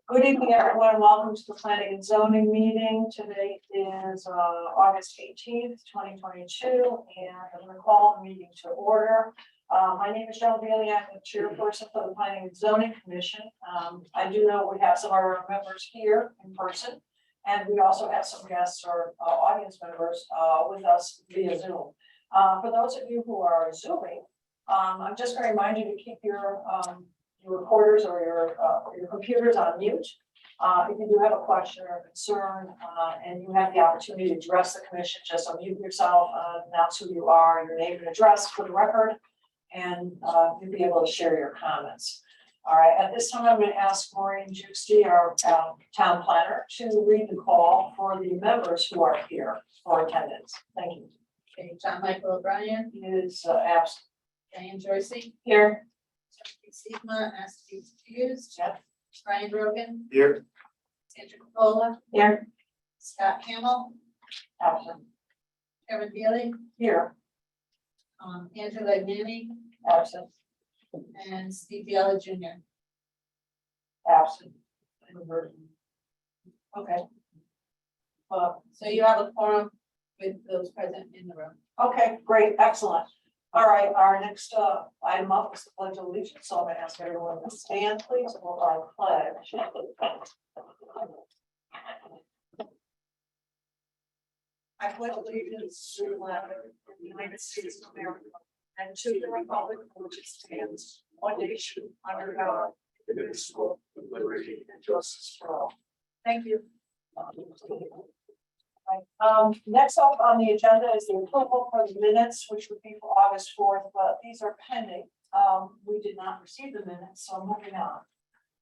Good evening, everyone, and welcome to the planning and zoning meeting. Today is August 18th, 2022, and I'm going to call the meeting to order. My name is Joan Bailey. I'm the chairperson for the Planning and Zoning Commission. I do know we have some of our members here in person, and we also have some guests or audience members with us via Zoom. For those of you who are Zooming, I'm just going to remind you to keep your recorders or your computers on mute. If you do have a question or a concern, and you have the opportunity to address the commission, just unmute yourself, announce who you are, your name and address for the record, and you'll be able to share your comments. All right, at this time, I'm going to ask Maureen Juxty, our town planner, to read the call for the members who are here for attendance. Thank you. Okay, John Michael O'Brien, Is absent. Diane Joycey, Here. Sigma, asked to be excused. Jeff. Brian Rogan, Here. Sandra Capola, Here. Scott Hamel, Absent. Kevin Bailey, Here. Andrew Legnani, Absent. and Steve Biella Jr. Absent. Okay. So you have a forum with those present in the room. Okay, great, excellent. All right, our next item up is the Pledge of Allegiance. So I'm going to ask everyone to stand, please, for our pledge. I pledge allegiance to the flag of the United States of America and to the republic for which it stands, one nation, under God, indivisible, with liberty and justice for all. Thank you. Next up on the agenda is the approval for the minutes, which would be for August 4th, but these are pending. We did not receive the minutes, so moving on.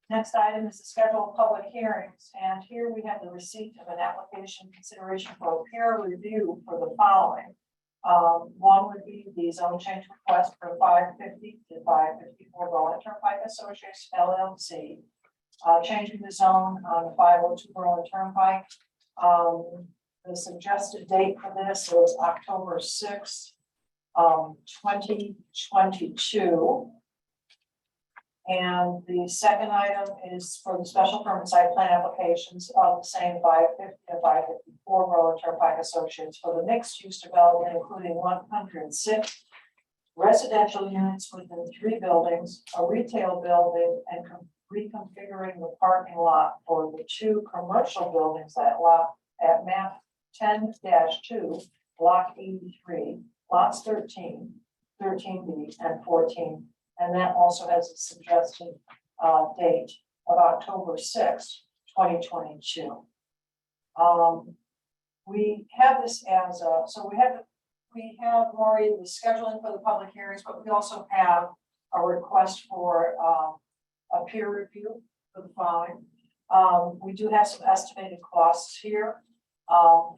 Next item is the schedule of public hearings, and here we have the receipt of an application consideration for a peer review for the following. One would be the zone change request for 550 to 554 Berlin Turnpike Associates LLC, changing the zone on the 502 Berlin Turnpike. The suggested date for this is October 6th, 2022. And the second item is for the special permit site plan applications of the same 550 to 554 Berlin Turnpike Associates for the mixed use development, including 106 residential units within 3 buildings, a retail building, and reconfiguring the parking lot for the 2 commercial buildings at map 10-2, block 83, lots 13, 13B, and 14. And that also has a suggested date of October 6th, 2022. We have this as a, so we have Maureen, the scheduling for the public hearings, but we also have a request for a peer review for the following. We do have some estimated costs here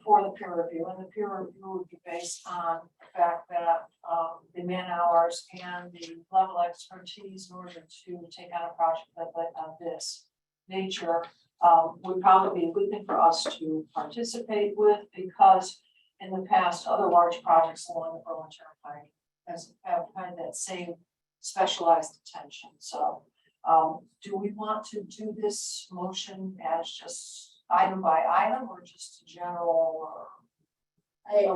for the peer review, and the peer review would be based on the fact that the man hours and the level of expertise in order to take on a project of this nature would probably be a good thing for us to participate with, because in the past, other large projects along the Berlin Turnpike have had that same specialized attention. So do we want to do this motion as just item by item, or just a general? I think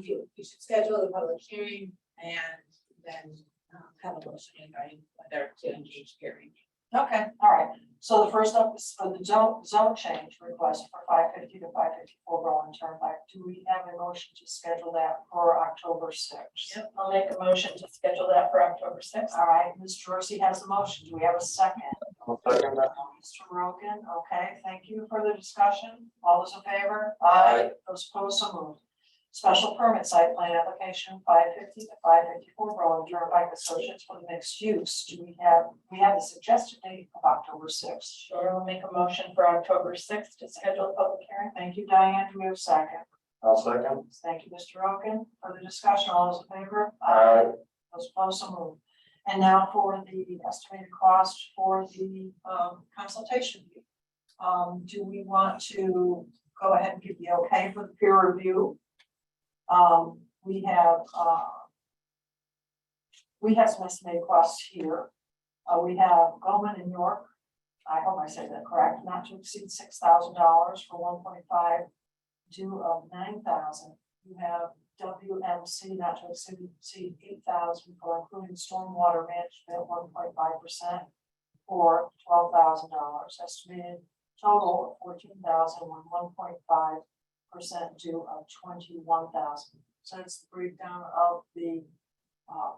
you should schedule the public hearing and then have a motion regarding whether to engage hearing. Okay, all right. So the first up is for the zone change request for 550 to 554 Berlin Turnpike. Do we have a motion to schedule that for October 6th? Yep, I'll make a motion to schedule that for October 6th. All right, Ms. Dorsey has the motion. Do we have a second? I'll second that. Mr. Rogan, okay, thank you. Further discussion? All those in favor? Aye. Those opposed, so moved. Special permit site plan application 550 to 554 Berlin Turnpike Associates for the mixed use. Do we have the suggested date of October 6th? Sure, I'll make a motion for October 6th to schedule a public hearing. Thank you, Diane. Do we have a second? I'll second. Thank you, Mr. Rogan. Further discussion? All those in favor? Aye. Those opposed, so moved. And now for the estimated cost for the consultation fee. Do we want to go ahead and give the okay for the peer review? We have some estimated costs here. We have Goldman and York I hope I say that correct, not to exceed $6,000 for 1.5 due of 9,000. You have WMC not to exceed 8,000 for including stormwater management 1.5% for $12,000. Estimated total of 14,000 with 1.5% due of 21,000. So that's the breakdown of the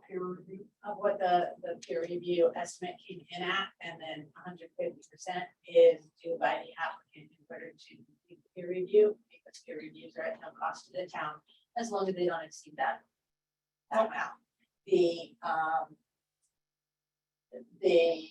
peer review. Of what the peer review estimate came in at, and then 150% is due by the applicant in order to complete the peer review, because peer reviews are at no cost to the town, as long as they don't exceed that amount. The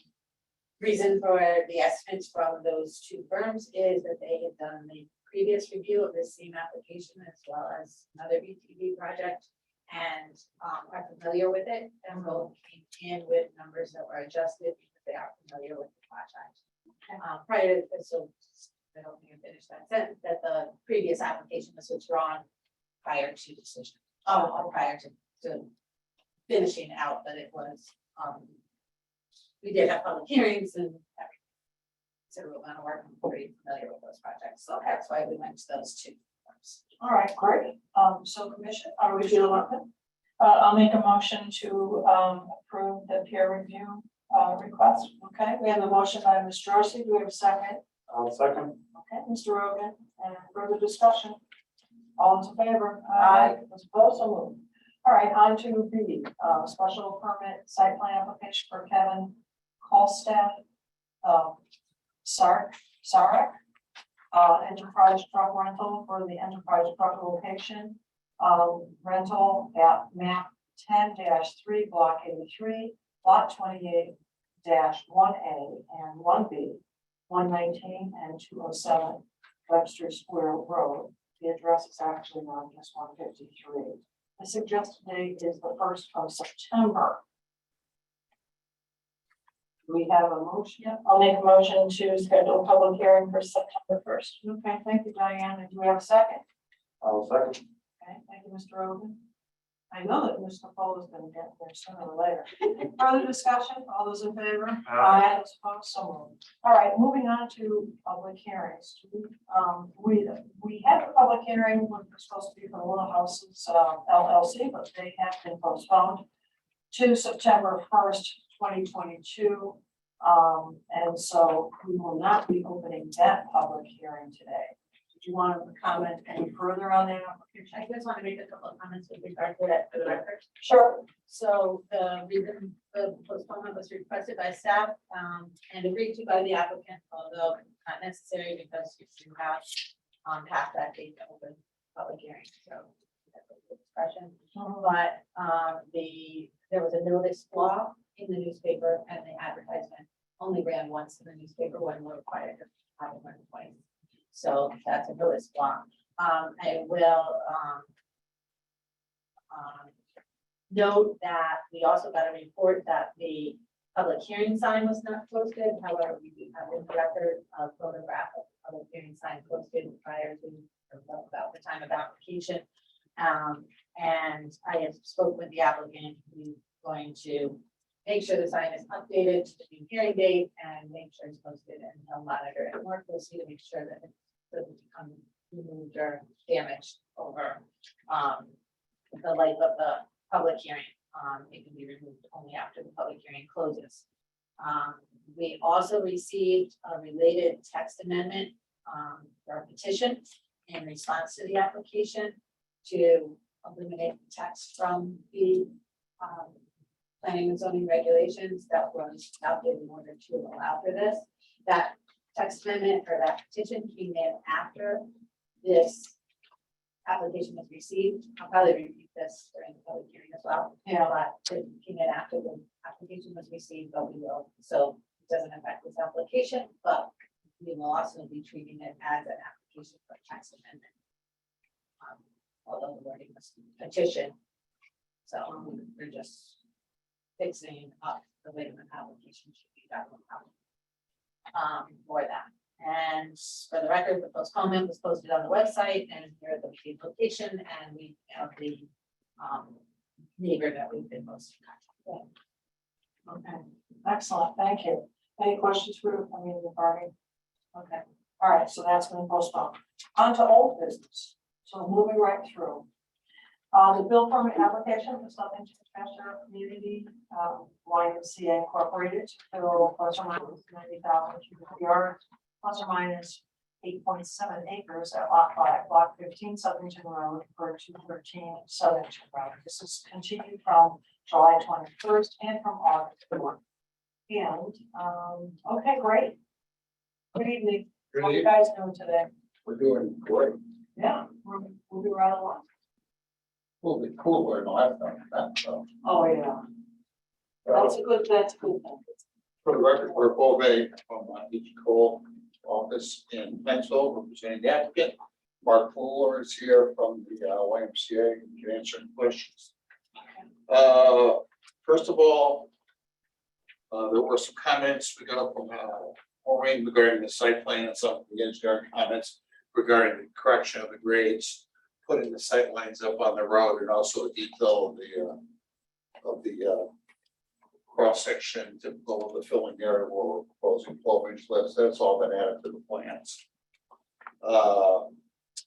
reason for the estimates from those two firms is that they had done the previous review of the same application as well as another BTV project, and are familiar with it, and both came in with numbers that were adjusted because they are familiar with the project. Prior to this, so I don't think I finished that sentence, that the previous application was withdrawn prior to decision. Or prior to finishing out, but it was, we did have public hearings and everything. Considerable amount of work, I'm pretty familiar with those projects, so that's why we went to those two firms. All right, great. So commission, are we feeling like it? I'll make a motion to approve the peer review request. Okay, we have a motion by Ms. Jorsey. Do we have a second? I'll second. Okay, Mr. Rogan, and further discussion? All in favor? Aye. Those opposed, so moved. All right, on to B, special permit site plan application for Kevin Colstad, Sarek, enterprise truck rental for the enterprise truck location. Rental at map 10-3, block 83, lot 28-1A and 1B, 119 and 207 Webster Square Road. The address is actually on just 153. The suggested date is the 1st of September. Do we have a motion? I'll make a motion to schedule a public hearing for September 1st. Okay, thank you, Diane. And do we have a second? I'll second. Okay, thank you, Mr. Rogan. I know that Mr. Cole is going to get there sooner or later. Further discussion? All those in favor? Aye. Those opposed, so moved. All right, moving on to public hearings. We had a public hearing when it was supposed to be for Little Houses LLC, but they have been postponed to September 1st, 2022. And so we will not be opening that public hearing today. Do you want to comment any further on that application? I just want to make a couple of comments with regard to that for the record. Sure. So the reason the postponement was requested by staff and agreed to by the applicant, although not necessary because you still have past that date to open public hearing. So that's a good discussion. But there was a notice flaw in the newspaper, and the advertisement only ran once in the newspaper when we're required to have it run twice. So that's a notice flaw. I will note that we also got a report that the public hearing sign was not posted. However, we do have a record of photograph of the public hearing sign posted prior to about the time of application. And I have spoken with the applicant, who's going to make sure the sign is updated to the new hearing date and make sure it's posted, and he'll monitor it more closely to make sure that it doesn't become removed or damaged over the life of the public hearing. It can be removed only after the public hearing closes. We also received a related text amendment for a petition in response to the application to eliminate the text from the planning and zoning regulations that was adopted in order to allow for this. That text amendment or that petition came in after this application was received. I'll probably repeat this during the public hearing as well. Yeah. But it came in after the application was received, but we will, so it doesn't affect this application, but we will also be treating it as an application for a text amendment. Although the wording was petition. So we're just fixing up the way the application should be done. For that. And for the record, the postponement was posted on the website, and here at the location, and we have the neighbor that we've been most in contact with. Okay, excellent, thank you. Any questions for, the party? Okay, all right, so that's been postponed. On to old business, so moving right through. The bill permit application for Southern Chester Community, YMCA Incorporated, to fill plus or minus 90,000 cubic yards, plus or minus 8.7 acres at lot 5, block 15, Southington Road, for 213 Southington Road. This is continued from July 21st and from August 4th. And, okay, great. Good evening. How are you guys doing today? We're doing great. Yeah, we'll be right along. We'll be cooler than last time. So, Oh, yeah. That's a good thing. for the record, we're Paul Bay from Beach Cole office in Pennsville, representing the applicant. Mark Fuller is here from the YMCA and can answer any questions. First of all, there were some comments we got from Maureen regarding the site plan and some of the engineering comments regarding the correction of the grades, putting the sight lines up on the road, and also a detail of the cross section typical of the filling area where we're proposing 12-inch lifts. That's all been added to the plans.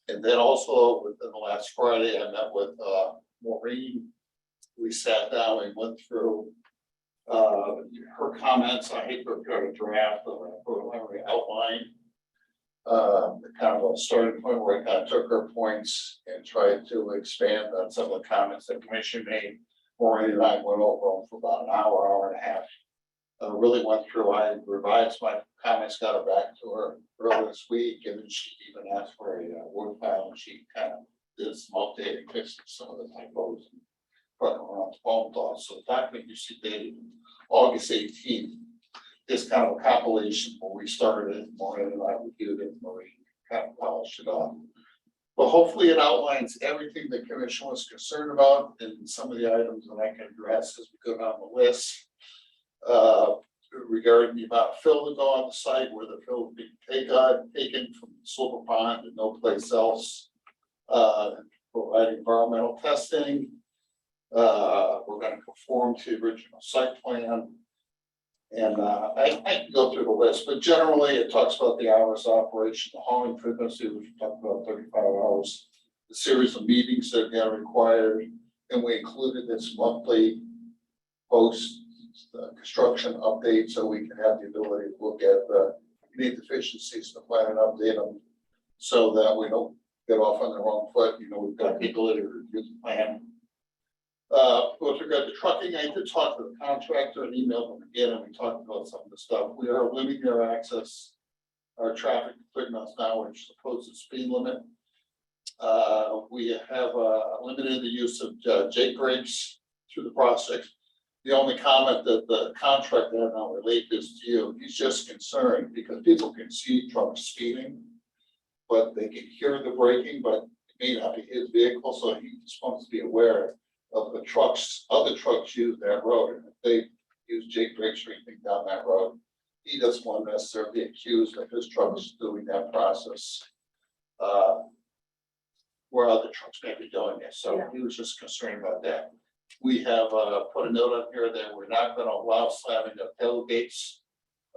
And then also within the last Friday, I met with Maureen. We sat down and went through her comments. I hate to prepare a draft of a preliminary outline. Kind of a starting point where I kind of took her points and tried to expand on some of the comments that the commission made. Maureen and I went over them for about an hour and a half. Really went through, I revised my comments, got it back to her earlier this week, and then she even asked for a word file, and she kind of did some updating, fixed some of the typos. Put around phone thoughts. So the document you see dated August 18th is kind of a compilation where we started it, Maureen and I reviewed it, Maureen kind of polished it off. But hopefully it outlines everything the commission was concerned about and some of the items that I can address as we go down the list. Regarding the amount of fill to go on the site, where the fill will be taken from Silver Pond and no place else. Provide environmental testing. We're going to conform to the original site plan. And I can go through the list, but generally it talks about the hours of operation, the hauling frequency, which we talked about 35 hours, the series of meetings that are required, and we included this monthly post construction update so we can have the ability to look at any deficiencies in the plan and update them so that we don't get off on the wrong foot. We've got the ability to review the plan. With regard to trucking, I did talk to the contractor and emailed them again, and we talked about some of the stuff. We are limiting our access, our traffic to 30 miles an hour, which is opposed to speed limit. We have limited the use of Jake brakes through the process. The only comment that the contractor, and I'll relate this to you, he's just concerned because people can see trucks speeding, but they can hear the braking, but it may not be his vehicle, so he just wants to be aware of the trucks, other trucks use that road, and if they use Jake brakes or anything down that road, he doesn't want to necessarily be accused of his trucks doing that process. Where other trucks may be doing it, so he was just concerned about that. We have put a note on here that we're not going to allow slamming of tailgates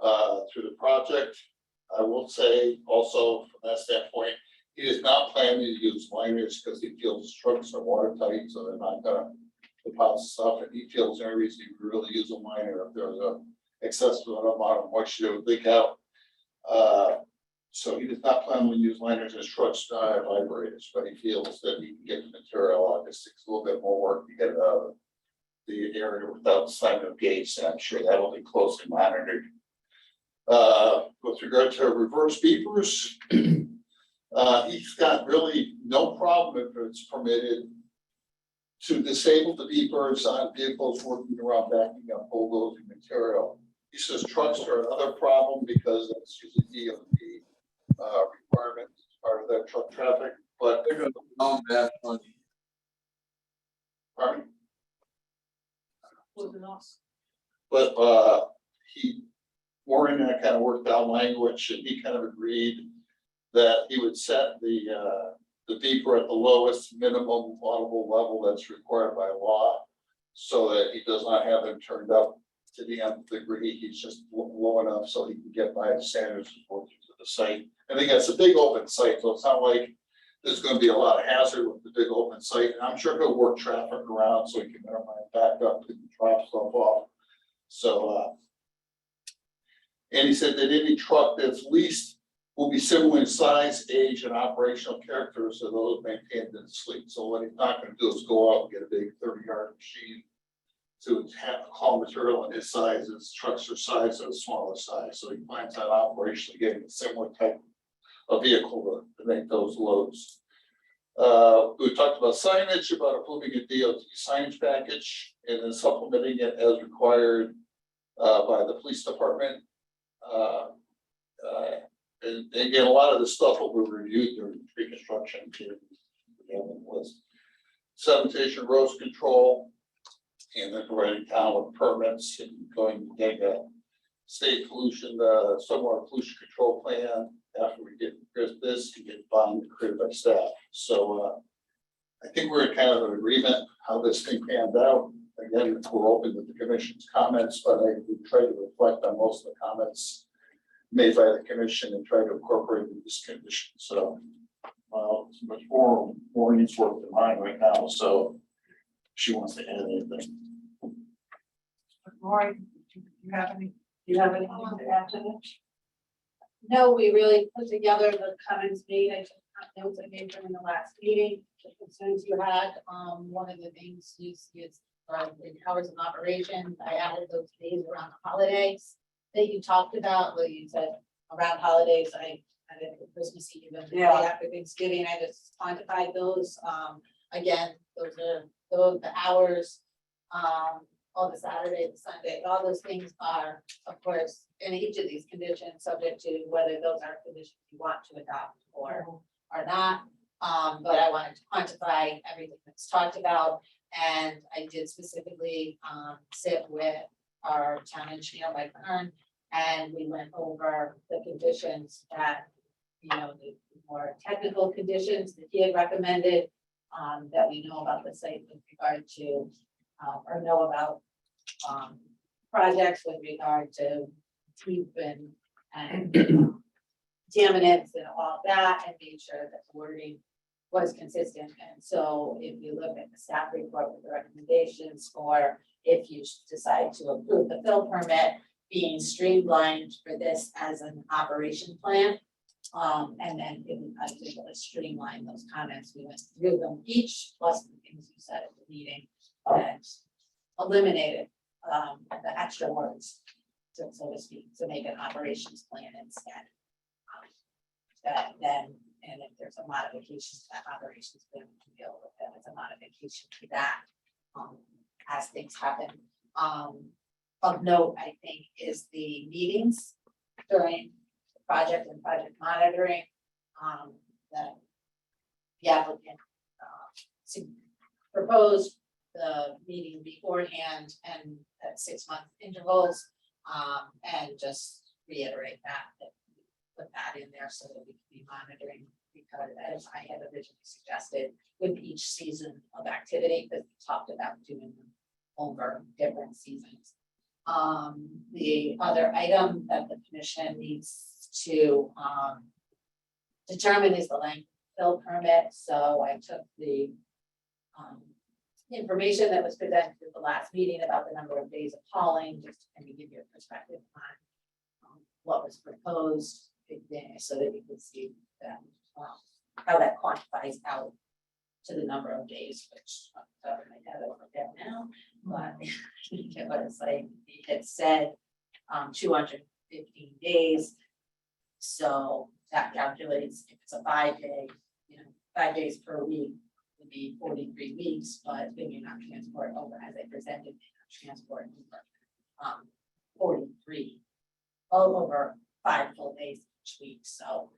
through the project. I will say also from that standpoint, he is not planning to use liners because he feels trucks are watertight, so they're not gonna deposit stuff. And he feels the only reason he would really use a liner if there's a excessive amount of moisture that would leak out. So he does not plan to use liners as trucks vibrators, but he feels that he can get the material out. This takes a little bit more work to get it out of the area without slamming of gates. I'm sure that'll be closely monitored. With regard to reverse beepers. He's got really no problem if it's permitted to disable the beepers on vehicles working around backing up bulldozing material. He says trucks are another problem because that's usually DOT requirement as part of that truck traffic, but they're going to own that money. Pardon? But Warren and I kind of worked out language, and he kind of agreed that he would set the beeper at the lowest minimum audible level that's required by law, so that he does not have them turned up to the nth degree. He's just low enough so he can get by the standards before to the site. And again, it's a big open site, so it's not like there's gonna be a lot of hazard with the big open site. And I'm sure he'll work traffic around so he can minimize backup and drop stuff off. So, and he said that any truck that's leased will be similar in size, age, and operational characters of those maintained in its fleet. So what he's not gonna do is go out and get a big 30-yard machine to have haul material in his size. His trucks are sized at a smaller size, so he plans on operationally getting a similar type of vehicle to make those loads. We talked about signage, about approving a DOT signage package, and then supplementing it as required by the police department. And again, a lot of the stuff will be reviewed during pre-construction. Was sanitation, erosion control, and then providing town with permits and going to get a state pollution, stormwater pollution control plan. After we get this, to get bond created by staff. So I think we're in kind of an agreement how this thing panned out. Again, we're open with the commission's comments, but we try to reflect on most of the comments made by the commission and try to incorporate in this condition. So it's much more needs work than mine right now. So she wants to add anything. Maureen, do you have anything to add to this? No, we really put together the comments made. I took notes I made from the last meeting, the concerns you had. One of the things is the hours of operation. I added those days around the holidays that you talked about, where you said around holidays, I added Christmas Eve and the day after Thanksgiving. I just quantified those. Again, those are the hours, all the Saturday, the Sunday, all those things are, of course, in each of these conditions, subject to whether those are conditions you want to adopt or not. But I wanted to quantify everything that's talked about, and I did specifically sit with our town engineer, Mike Hearn, and we went over the conditions that, the more technical conditions that he had recommended, that we know about the site with regard to, or know about projects with regard to teeth and contaminants and all that, and made sure that the wording was consistent. And so if you look at the staff report with the recommendations for if you decide to approve the fill permit, being streamlined for this as an operation plan. And then if we had to really streamline those comments, we went through them each, plus the things you said at the meeting, and eliminated the extra words, so to speak, to make an operations plan instead. And if there's a modification to that operations plan, we can deal with it as a modification to that, as things happen. Of note, I think, is the meetings during the project and project monitoring, that the applicant proposed the meeting beforehand and at 6-month intervals, and just reiterate that put that in there so that we can be monitoring, because as I had originally suggested, with each season of activity, because we talked about doing them over different seasons. The other item that the commission needs to determine is the length fill permit. So I took the information that was presented at the last meeting about the number of days of hauling, just to kind of give you a perspective on what was proposed, so that you can see that how that quantifies out to the number of days, which I have it over there now, but you get what it's like. It said 215 days. So that calculates, if it's a 5-day, 5 days per week would be 43 weeks, but then you're not transport over, as I presented, transport over 43 over 5 full days each week. So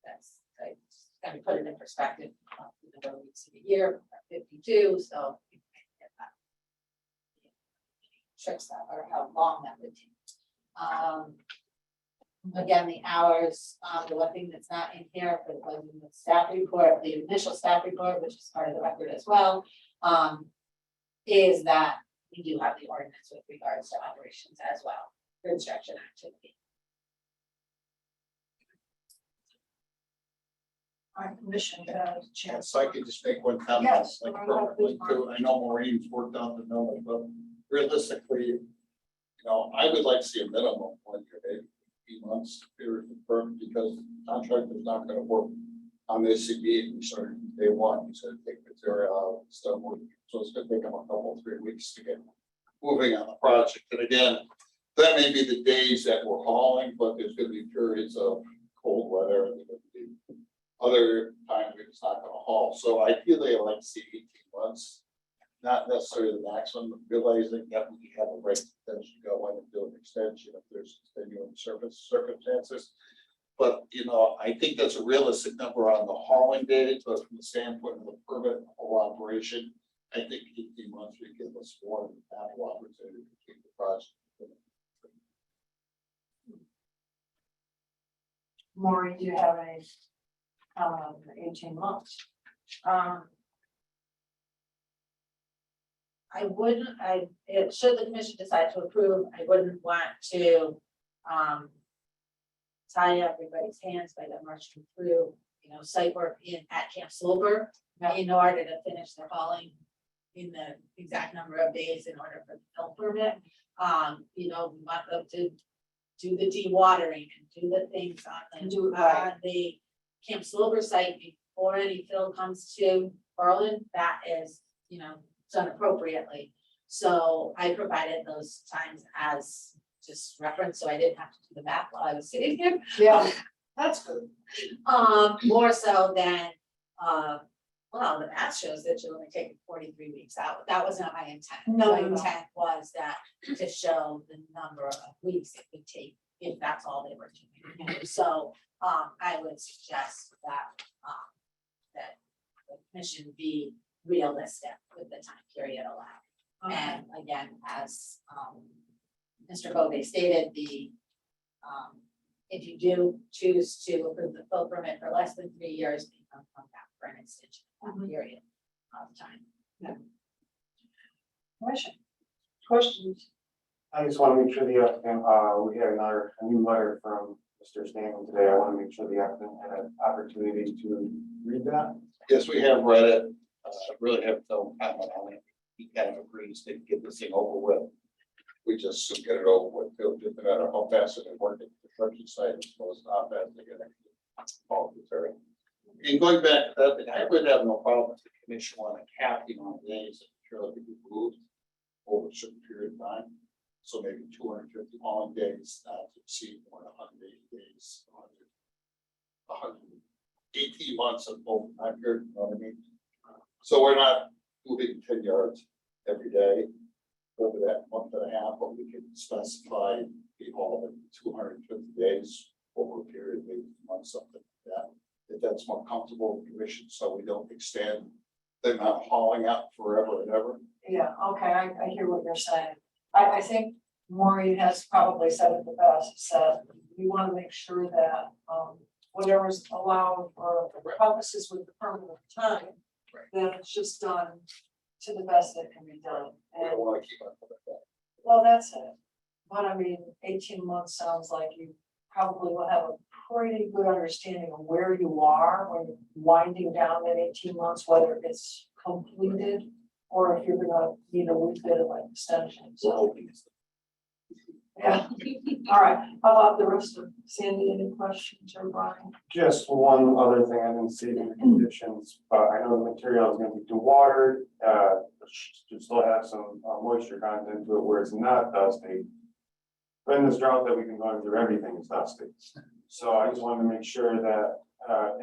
that's kind of put it in perspective. The number of weeks in a year, 52. So you can get that tricks that, or how long that would take. Again, the hours, the one thing that's not in here, but was in the staff report, the initial staff report, which is part of the record as well, is that we do have the ordinance with regards to operations as well, construction activity. Our commission got a chance. Yes, I could just make one comment. Yes, Like, go ahead, please, too. I know Maureen's worked on the number, but realistically, you know, I would like to see a minimum of 1 year, maybe 8 months period of firm, because the contractor's not gonna work on this CB, we started day one, he's gonna take material out, and start working, so it's gonna take him a couple, 3 weeks to get moving on the project, and again, that may be the days that we're hauling, but there's gonna be periods of cold weather, and there's gonna be other times we're just not gonna haul, so ideally, I like to see 18 months. Not necessarily the maximum, but realizing that we have a right to potentially go in and do an extension if there's continuing circumstances. But, you know, I think that's a realistic number on the hauling days, but from the standpoint of the permit and whole operation, I think 18 months would give us more than ample opportunity to keep the project. Maureen, do you have any, 18 months? Should the commission decide to approve, I wouldn't want to, tie everybody's hands by them rushing through, you know, site work at Camp Sloper in order to finish their hauling in the exact number of days in order for the fill permit. You know, we want them to do the dewatering and do the things on the Camp Sloper site before any fill comes to Berlin. That is, you know, done appropriately. So I provided those times as just reference, so I didn't have to do the math while I was sitting here. Yeah, that's good. More so than, well, the math shows that you're only taking 43 weeks out. That was not my intent. No, My no, no. intent was that to show the number of weeks it would take if that's all they were doing. So, I would suggest that, that the commission be realistic with the time period allowed. And again, as Mr. Bove stated, if you do choose to approve the full permit for less than 3 years, you can come back for an extension of that period of time. Commission, questions? I just want to make sure the applicant, we had a new letter from Mr. Stanley today. I want to make sure the applicant had an opportunity to read that. Yes, we have read it, really have no comment on it, he kind of agrees to get this thing over with. We just soon get it over with, too, just no matter how fast it works at the construction site, as well as how fast they get it. All material. And going back to that, thing, I would have no problem if the commission want to cap the amount of days that material can be moved over a certain period of time. So maybe 250 hauling days, not to exceed more than 180 days, 118 months of both time period, you know what I mean? So we're not moving 10 yards every day over that month and a half, but we can specify the haul in 250 days over a period of 18 months, something like that. If that's more comfortable with the commission, so we don't extend them out hauling out forever and ever. Yeah, okay, I hear what you're saying. I think Maureen has probably said it the best, said we want to make sure that, whatever is allowed for purposes with the permit of time, then it's just done to the best that can be done. We And, don't want to keep up with that. well, that's it. But I mean, 18 months sounds like you probably will have a pretty good understanding of where you are when you're winding down that 18 months, whether it's completed or if you're gonna need a wee bit of an extension, We're so, hoping it's yeah. All right, how about the rest of Sandy, any questions or Brian? Just one other thing I didn't see in the conditions, but I know the material is going to be dewatered, to still have some moisture content to it where it's not dusty. But in this drought that we've been going through, everything is dusty. So I just wanted to make sure that,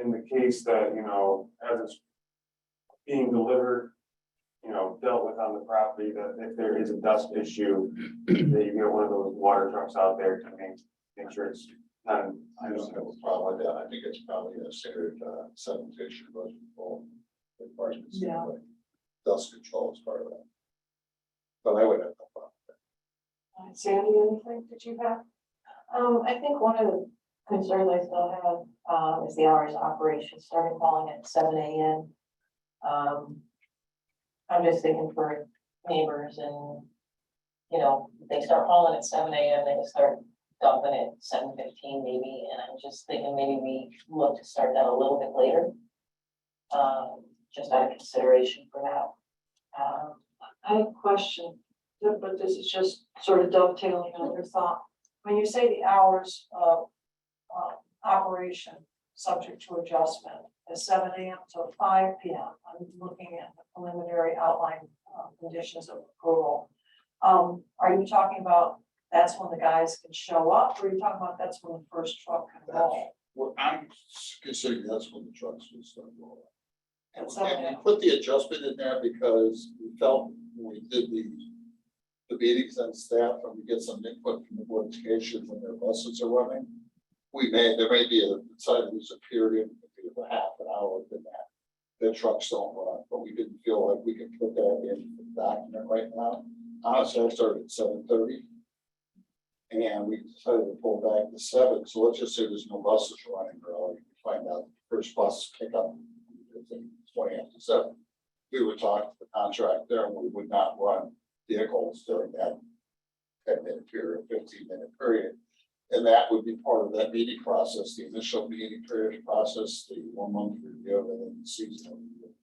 in the case that, you know, as it's being delivered, you know, dealt with on the property, that if there is a dust issue, that you get one of those water trucks out there to make sure it's not. I don't have a problem with that. I think it's probably a standard sanitation erosion control requirements. Yeah. Anyway. Dust control is part of that. But I would have no problem with All right, Sandy, anything that you have? I think one of the concerns I still have, is the hours of operation, starting calling at 7 AM. I'm just thinking for neighbors and you know, they start hauling at 7 a.m., they start dumping at 7:15 maybe, and I'm just thinking maybe we look to start that a little bit later. Just out of consideration for now. I have a question, but this is just sort of dovetailing on your thought. When you say the hours of operation subject to adjustment is 7 a.m. to 5 p.m., I'm looking at the preliminary outline conditions of approval. Are you talking about that's when the guys can show up, or are you talking about that's when the first truck can roll? Well, I'm considering that's when the trucks will start rolling. At And 7 we a.m. put the adjustment in there because we felt when we did the meetings and staff, and we get some input from the board of education when their buses are running. There may be a decided there's a period of a half an hour within that. The trucks don't run, but we didn't feel like we could put that in the document right now. Honestly, I started at 7:30. And we decided to pull back to 7, so let's just say there's no buses running early, we find out the first bus pickup is 20 after 7. We would talk to the contractor and we would not run vehicles during that 10-minute period, 15-minute period. And that would be part of that meeting process, the initial meeting period process, the 1-month review, and then the seasonal review.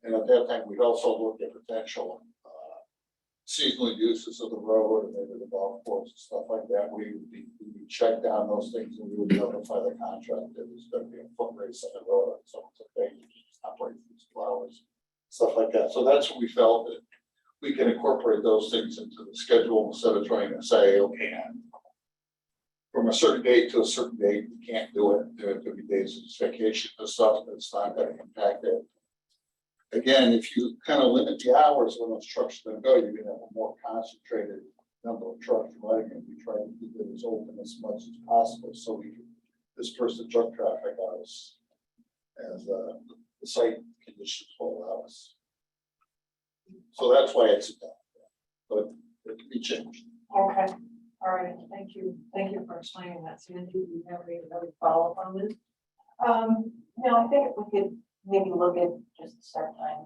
And at that time, we'd also look at potential seasonal uses of the road and maybe the golf course and stuff like that. We would check down those things and we would notify the contractor there's going to be a foot race on the road. So it's okay, you can just operate these 2 hours, stuff like that. So that's what we felt that we can incorporate those things into the schedule instead of trying to say, okay, from a certain date to a certain date, you can't do it. There could be days of vacation and stuff that's not going to impact it. Again, if you kind of limit the hours when those trucks are gonna go, you're gonna have a more concentrated number of trucks running, and we try to keep it as open as much as possible, so we can disperse the truck traffic out as the site conditions will allow us. So that's why it's done, but it can be changed. Okay, all right, thank you for explaining that, Sandy. Do you have any other follow-up on this? No, I think if we could maybe look at just the start time,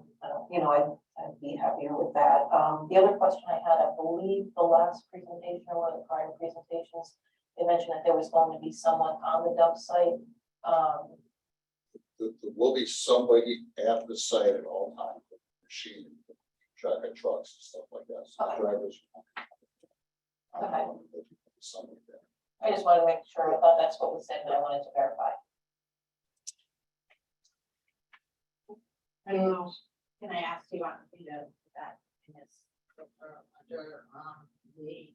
you know, I'd be happier with that. The other question I had, I believe the last presentation or one of the prior presentations, they mentioned that there was going to be someone on the dump site. There will be somebody at the site at all times, with a machine, traffic trucks and stuff like that, so Okay. drivers. Okay. Somebody there. I just wanted to make sure, I thought that's what was said, but I wanted to verify. Anyone else? Can I ask you on, you know, that in this, under, the,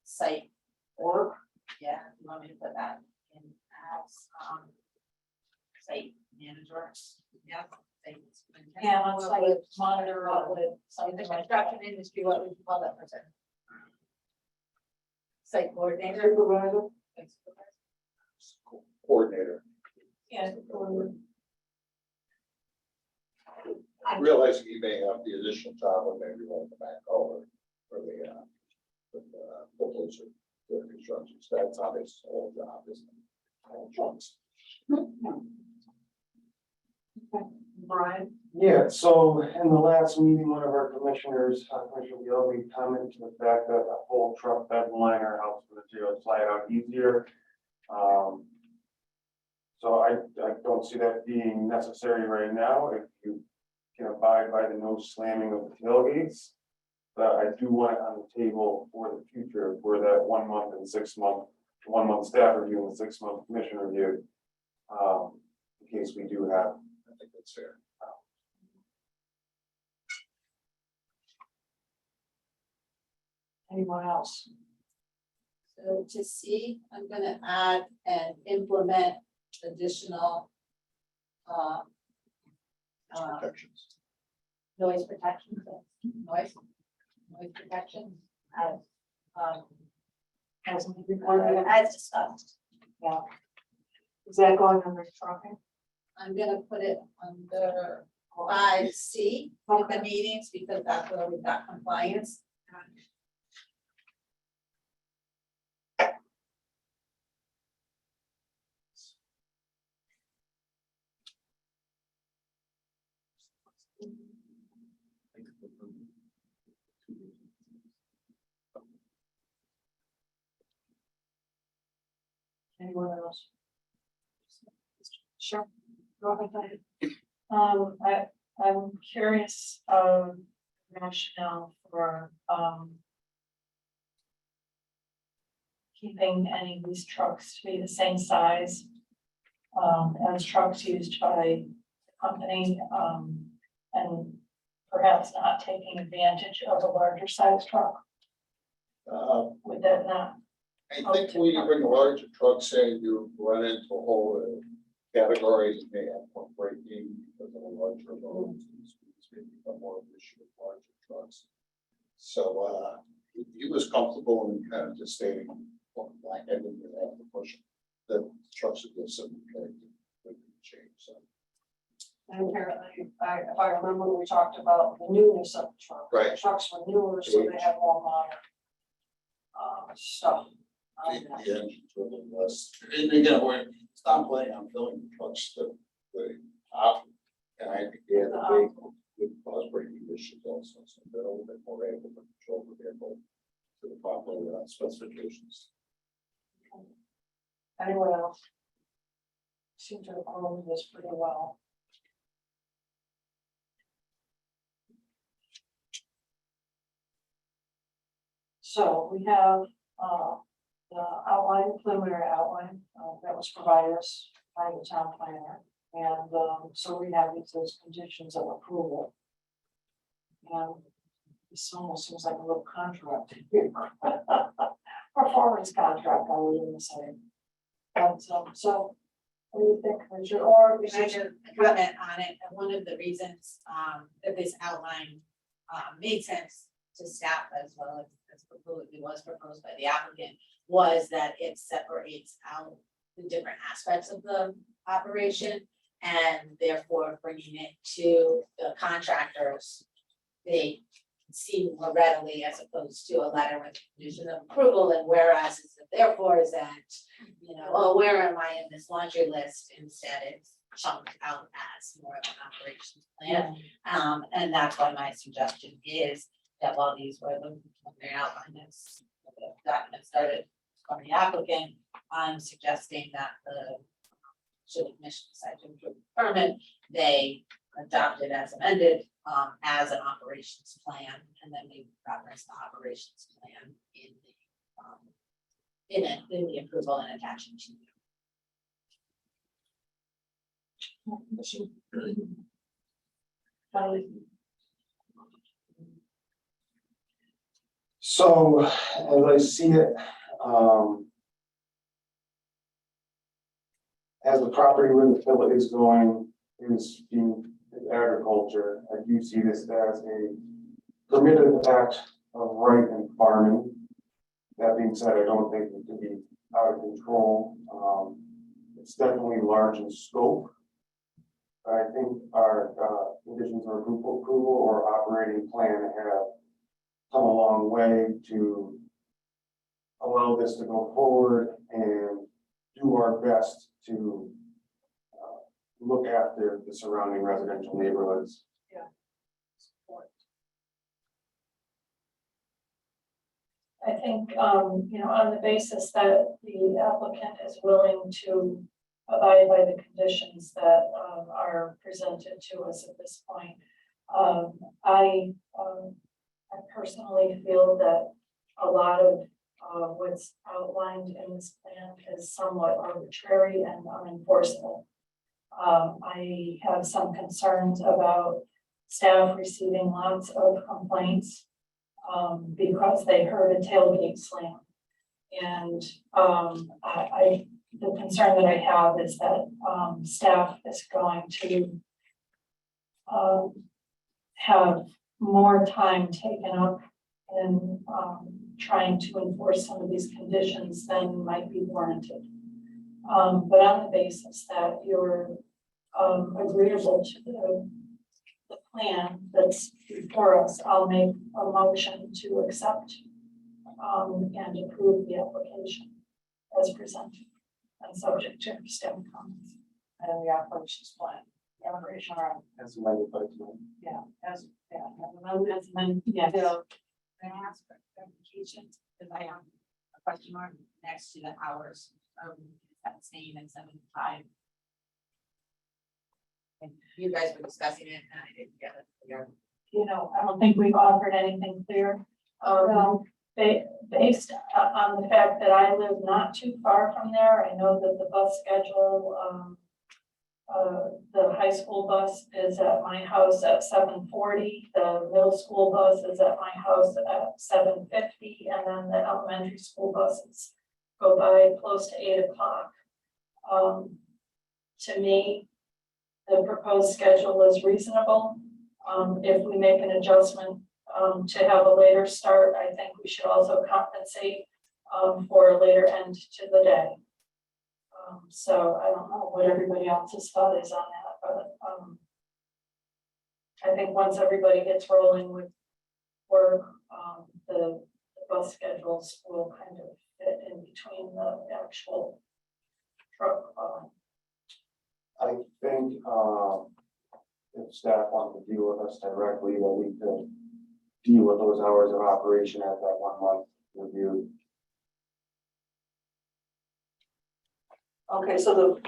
site work, yeah, you want me to put that in as, site manager? Yeah. site superintendent? Yeah, let's like monitor What would, it, so in the something like that. construction industry, what would you call that person? Site coordinator? Supervisor? Site supervisor? Coordinator. Yeah. Realizing you may have the additional job of maybe like the backhoe or the bulldozer, the construction, that's how this whole job is. All jobs. Brian? Yeah, so in the last meeting, one of our commissioners, Commissioner Gilby, commented to the fact that a full truck bed liner helps the material slide out easier. So I don't see that being necessary right now if you can abide by the no slamming of the tailgates. But I do want it on the table for the future, for that 1 month and 6 month, 1 month staff review and 6 month commission review. In case we do have. I think that's fair. Anyone else? So to see, I'm gonna add and implement additional Protections. Noise protection, noise protection as, As reported, as discussed. yeah. Is that going under trucking? I'm gonna put it under 5C with the meetings, because that's where we've got compliance. I'm curious of rationale for, keeping any of these trucks to be the same size, as trucks used by the company, and perhaps not taking advantage of a larger size truck. Would that not? I think when you bring a larger trucks in, you run into a whole category, you may have more braking because of a larger load. It's going to become more of an issue with larger trucks. So, he was comfortable in kind of just stating, well, like, I didn't really have to push the trucks would get some change, so. And apparently, if I remember, we talked about the newness of the truck. Right. The trucks were newer, so they had more modern stuff. on The them. the engines were a little less, and again, we're not planning on filling the trucks to the top. And I think they have a big, good cause braking issues also, so they're a little bit more able to control the vehicle to the proper specifications. Anyone else? Seem to have followed this pretty well. So we have, the outline, preliminary outline, that was provided us by the town planner. And, so we have these as conditions of approval. And this almost seems like a little contract. Performance contract, I would even say. And, so, what do you think, Richard, or is Can I it? just comment on it? And one of the reasons that this outline made sense to staff as well as it was proposed by the applicant was that it separates out the different aspects of the operation and therefore bringing it to the contractors. They see more readily as opposed to a letter with condition of approval, and whereas is that therefore is that, you know, oh, where am I in this laundry list? Instead, it's chunked out as more of an operations plan. And that's why my suggestion is that while these were the preliminary outlines, the document started from the applicant, I'm suggesting that should the commission decide to approve the permit, they adopt it as amended, as an operations plan, and then we reference the operations plan in the approval and attachment to So as I see it, as the property where the fill is going is being agriculture, I do see this as a permitted act of right in farming. That being said, I don't think it could be out of control. It's definitely large in scope. I think our conditions of approval or operating plan have come a long way to allow this to go forward and do our best to look after the surrounding residential neighborhoods. I think, you know, on the basis that the applicant is willing to abide by the conditions that are presented to us at this point. I personally feel that a lot of what's outlined in this plan is somewhat arbitrary and unenforceable. I have some concerns about staff receiving lots of complaints because they heard a tailgate slam. And the concern that I have is that staff is going to have more time taken up in trying to enforce some of these conditions than might be warranted. But on the basis that you're agreeable to the plan that's before us, I'll make a motion to accept and approve the application as presented and subject to staff comments and the operations plan. Immigration, As amended by tonight. yeah, as yeah. So, can I ask for clarification, because I have a question mark next to the hours, that same and 75. And you guys were discussing it and I didn't get it clear. I don't think we've offered anything clear. Based on the fact that I live not too far from there, I know that the bus schedule, the high school bus is at my house at 7:40. The middle school bus is at my house at 7:50, and then the elementary school buses go by close to 8 o'clock. To me, the proposed schedule is reasonable. If we make an adjustment to have a later start, I think we should also compensate for a later end to the day. So I don't know what everybody else's thought is on that, but I think once everybody gets rolling with work, the bus schedules will kind of fit in between the actual truck. I think, if staff wanted to deal with us directly, then we could deal with those hours of operation at that 1 month review. Okay, so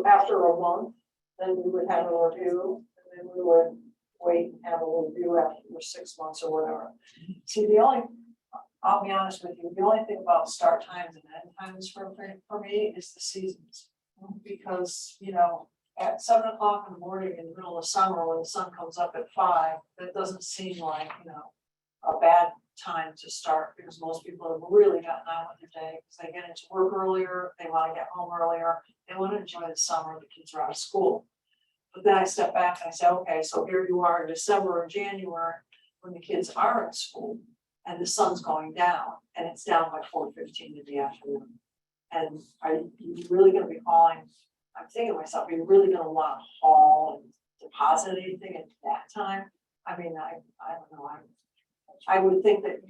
after a month, then we would have a review, and then we would wait and have a review after 6 months or whatever. See, I'll be honest with you, the only thing about start times and end times for me is the seasons. Because, at 7 o'clock in the morning in the middle of summer, when the sun comes up at 5, that doesn't seem like, a bad time to start, because most people have really gotten on with their day, because they get into work earlier, they want to get home earlier, they want to enjoy the summer, the kids are out of school. But then I step back and I say, okay, so here you are in December or January, when the kids are at school, and the sun's going down, and it's down by 4:15 in the afternoon. And are you really gonna be hauling? I'm thinking to myself, are you really gonna want to haul and deposit anything at that time? I mean, I don't know, I would think that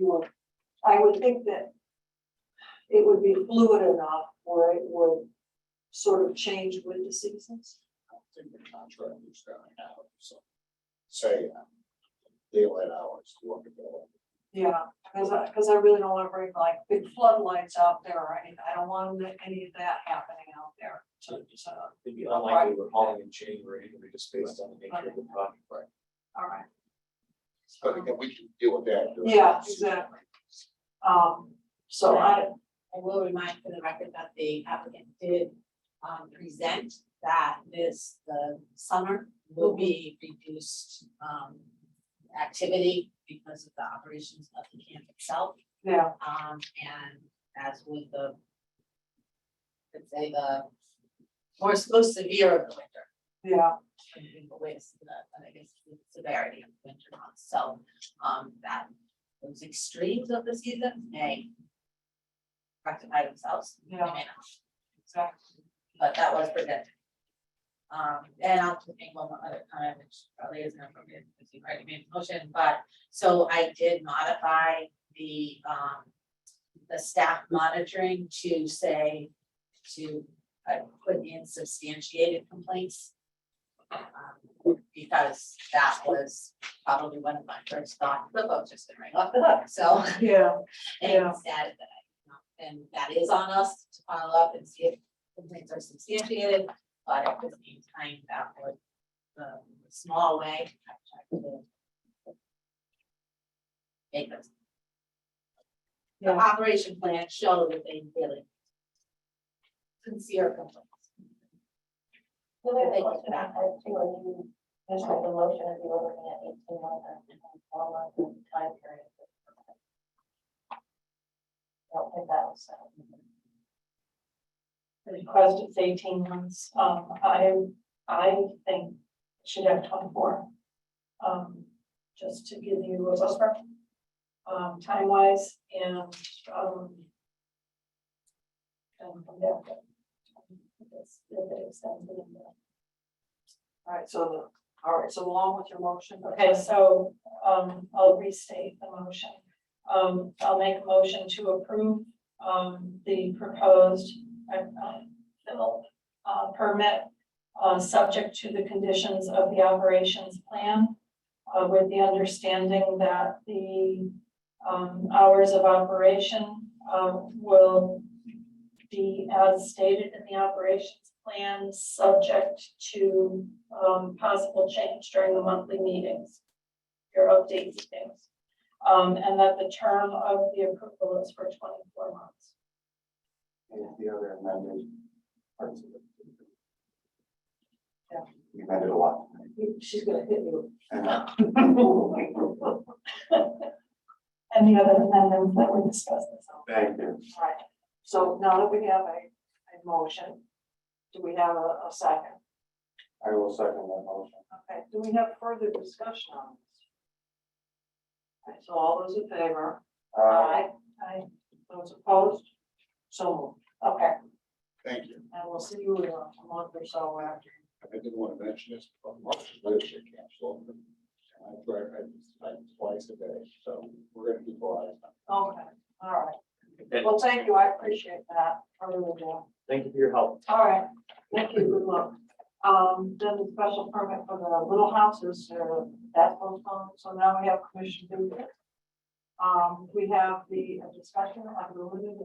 it would be fluid enough where it would sort of change with the seasons. I think the contract is gonna have some, say, daylight hours to work it out. Yeah, because I really don't want to bring like big floodlights out there or anything. I don't want any of that happening out there. It'd be unlikely we're hauling in January, anyway, just based on the nature of the project. Right. All right. But again, we can deal with that. Yeah, exactly. So I will remind for the record that the applicant did present that the summer will be reduced activity because of the operations of the camp itself. yeah, And as with let's say the most severe of the winter. yeah, I guess the severity of the winter months, so that those extremes of the season may rectify themselves. They Yeah. may not, exactly. but that was predicted. And I'll make one other comment, which probably isn't appropriate because you already made the motion, but so I did modify the staff monitoring to say to put in substantiated complaints. Because that was probably one of my first thoughts, the boat's just gonna ring off the hook, so. Yeah, And Yeah. instead, and that is on us to follow up and see if complaints are substantiated, but at the same time, that would, the small way, I tried to make them. The operation plan show that they really sincere complaints. The other question I had too, when you just made the motion, if you were looking at 18 months and 4 months time period. I don't think that was. The request is 18 months. I think it should have 24. Just to give you a buffer, time wise and from there. If it extends it in there. all right, so along with your motion. Okay, so, I'll restate the motion. I'll make a motion to approve, the proposed, permit, subject to the conditions of the operations plan, with the understanding that the, hours of operation, will be as stated in the operations plan subject to, possible change during the monthly meetings. Your update meetings. And that the term of the approval is for 24 months. And the other amended parts of it. Yeah. We amended a lot. She's gonna hit you. And Any other amendments that we discussed this on? thank you. Right, so now that we have a motion, do we have a second? I will second that motion. Okay, do we have further discussion on this? Okay, so all those in favor? Aye. Those opposed? So moved. Okay, Thank you. and we'll see you in a month or so after. I didn't want to mention this, but Mark's leadership council. I drive twice a day, so we're gonna keep our eyes on Okay, all right. Well, thank you, I appreciate that, I really do. Thank you for your help. All right, thank you, good luck. Then the special permit for the little houses, that's postponed, so now we have commission business. We have the discussion of the limit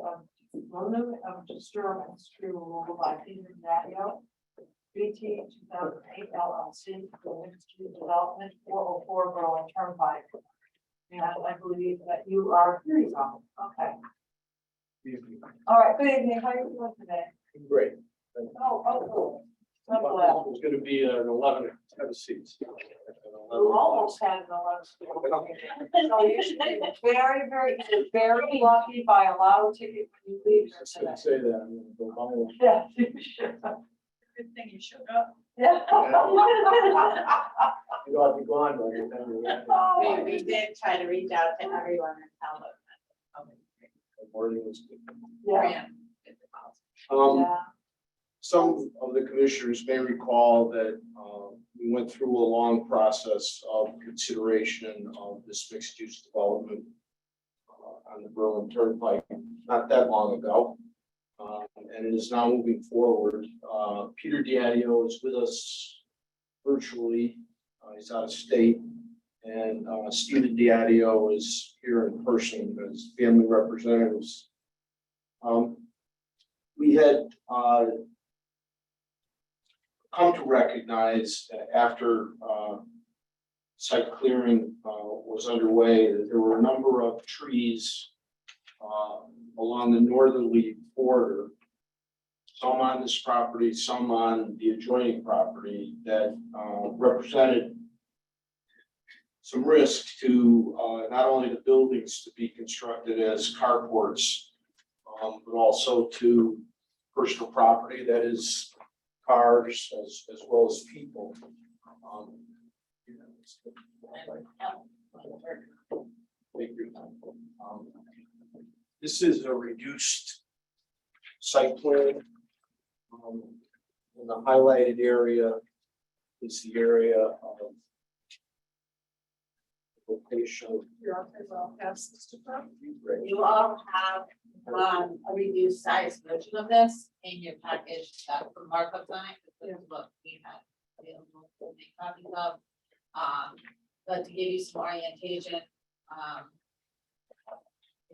of disturbance to removal by Peter Nadio, BT 2008 LLC, for mixed-use development, 404 Berlin Turnpike. And I believe that you are here, you are. Okay. All right, good evening, how are you doing today? Great. Oh, cool. I'm glad. It's gonna be an 11, have a seat. You almost had an 11. So you should be very lucky by a lotto ticket when you leave here I today. should say that, I'm gonna go buy one. Yeah, you should. Good thing you showed up. Yeah. You know, I'll be gone by the time you're at We did try to reach out to everyone and tell them. the morning was good. Yeah, yeah. Some of the commissioners may recall that, we went through a long process of consideration of this mixed-use development on the Berlin Turnpike, not that long ago. And it is now moving forward. Peter Diadio is with us virtually. He's out of state. And Stephen Diadio is here in person as family representatives. We had come to recognize after site clearing was underway that there were a number of trees along the northerly border, some on this property, some on the adjoining property, that represented some risk to not only the buildings to be constructed as carports, but also to personal property, that is cars as well as people. This is a reduced site plan. In the highlighted area is the area of location. You all have a reduced size version of this in your package that for markup on it, this is what we had available to make copies of. But to give you some orientation,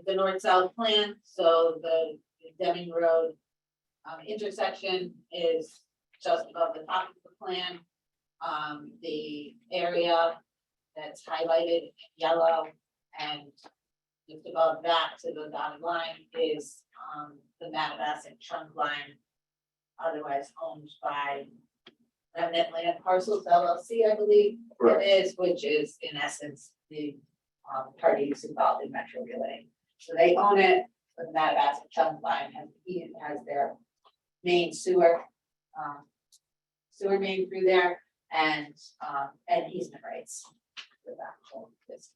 the north-south plan, so the Deming Road intersection is just above the top of the plan. The area that's highlighted in yellow and just above that to the dotted line is the Mattabesset trunk line, otherwise owned by Remnant Land Parcels LLC, I believe Correct. it is, which is in essence the parties involved in Metro Relay. So they own it, but the Mattabesset trunk line has their main sewer main through there and easement rights for that whole distance.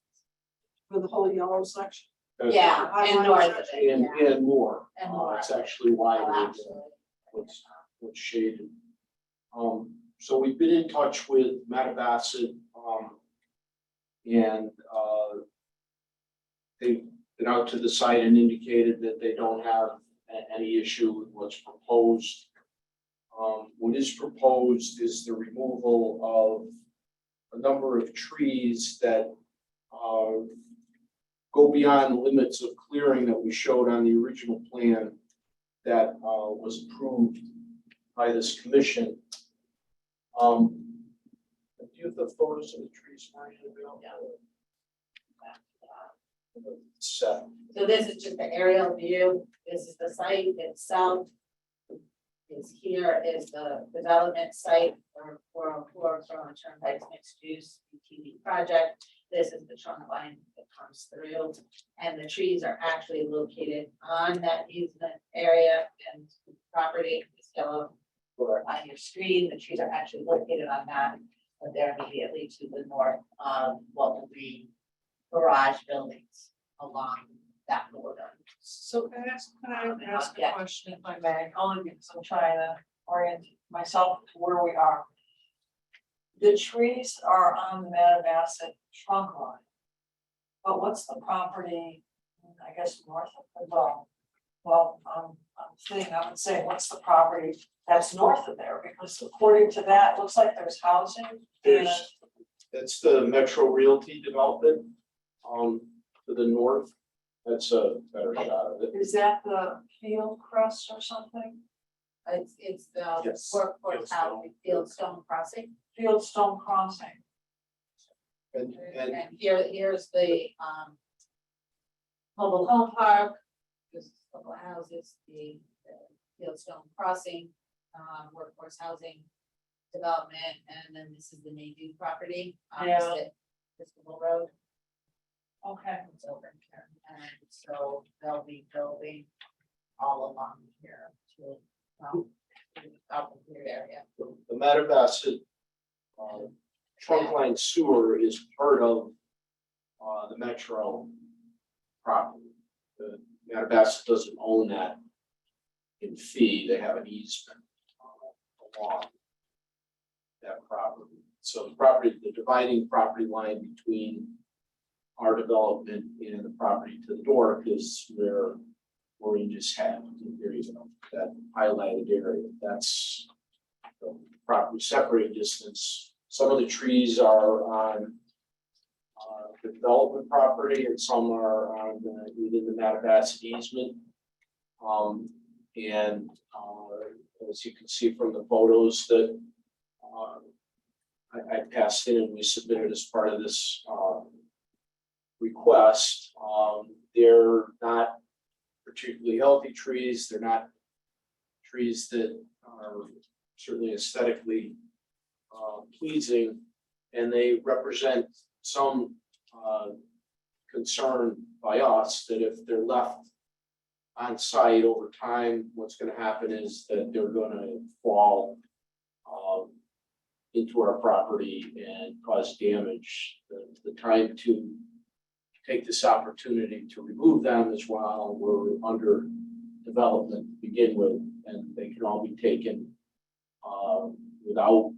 For the whole yellow section. Yeah, and north of it, And, yeah. and more. And more. It's actually wider Oh, than absolutely. what's shaded. So we've been in touch with Mattabesset, and, they've been out to the site and indicated that they don't have any issue with what's proposed. What is proposed is the removal of a number of trees that, go beyond the limits of clearing that we showed on the original plan that was approved by this commission. Do you have the photos of the trees, Maria? Set. So this is just the aerial view, this is the site itself. Here is the development site for Turnpike's mixed use UTV project. This is the trunk line that comes through, and the trees are actually located on that easement area and property, this yellow on your screen, the trees are actually located on that, but they're immediately to the north of what will be garage buildings along that border. So can I ask a Yeah. question if I may, only because I'm trying to orient myself to where we are. The trees are on the Mattabesset trunk line. But what's the property, I guess, north of the dome? Well, I would say, what's the property that's north of there? Because according to that, it looks like there's housing. And There's, that's the Metro Realty development, to the north. That's a better shot of it. is that the field crest or something? It's the Yes. workforce housing, Fieldstone Crossing. Fieldstone Crossing. And And here's the mobile home park, there's a couple of houses, the Fieldstone Crossing, workforce housing development, and then this is the Navy property opposite Bristol Road. Okay. It's over here, and so they'll be building all along here to, out in your area. the Mattabesset trunk line sewer is part of the Metro property. The Mattabesset doesn't own that in fee, they have an easement along that property. So the property, the dividing property line between our development and the property to the north is where Oranges have, there you go, that highlighted area, that's the property separating distance. Some of the trees are on the development property and some are on within the Mattabesset easement. And as you can see from the photos that I passed in and we submitted as part of this request, they're not particularly healthy trees. They're not trees that are certainly aesthetically pleasing, and they represent some concern by us that if they're left on site over time, what's going to happen is that they're going to fall into our property and cause damage. The time to take this opportunity to remove them is while we're under development to begin with, and they can all be taken without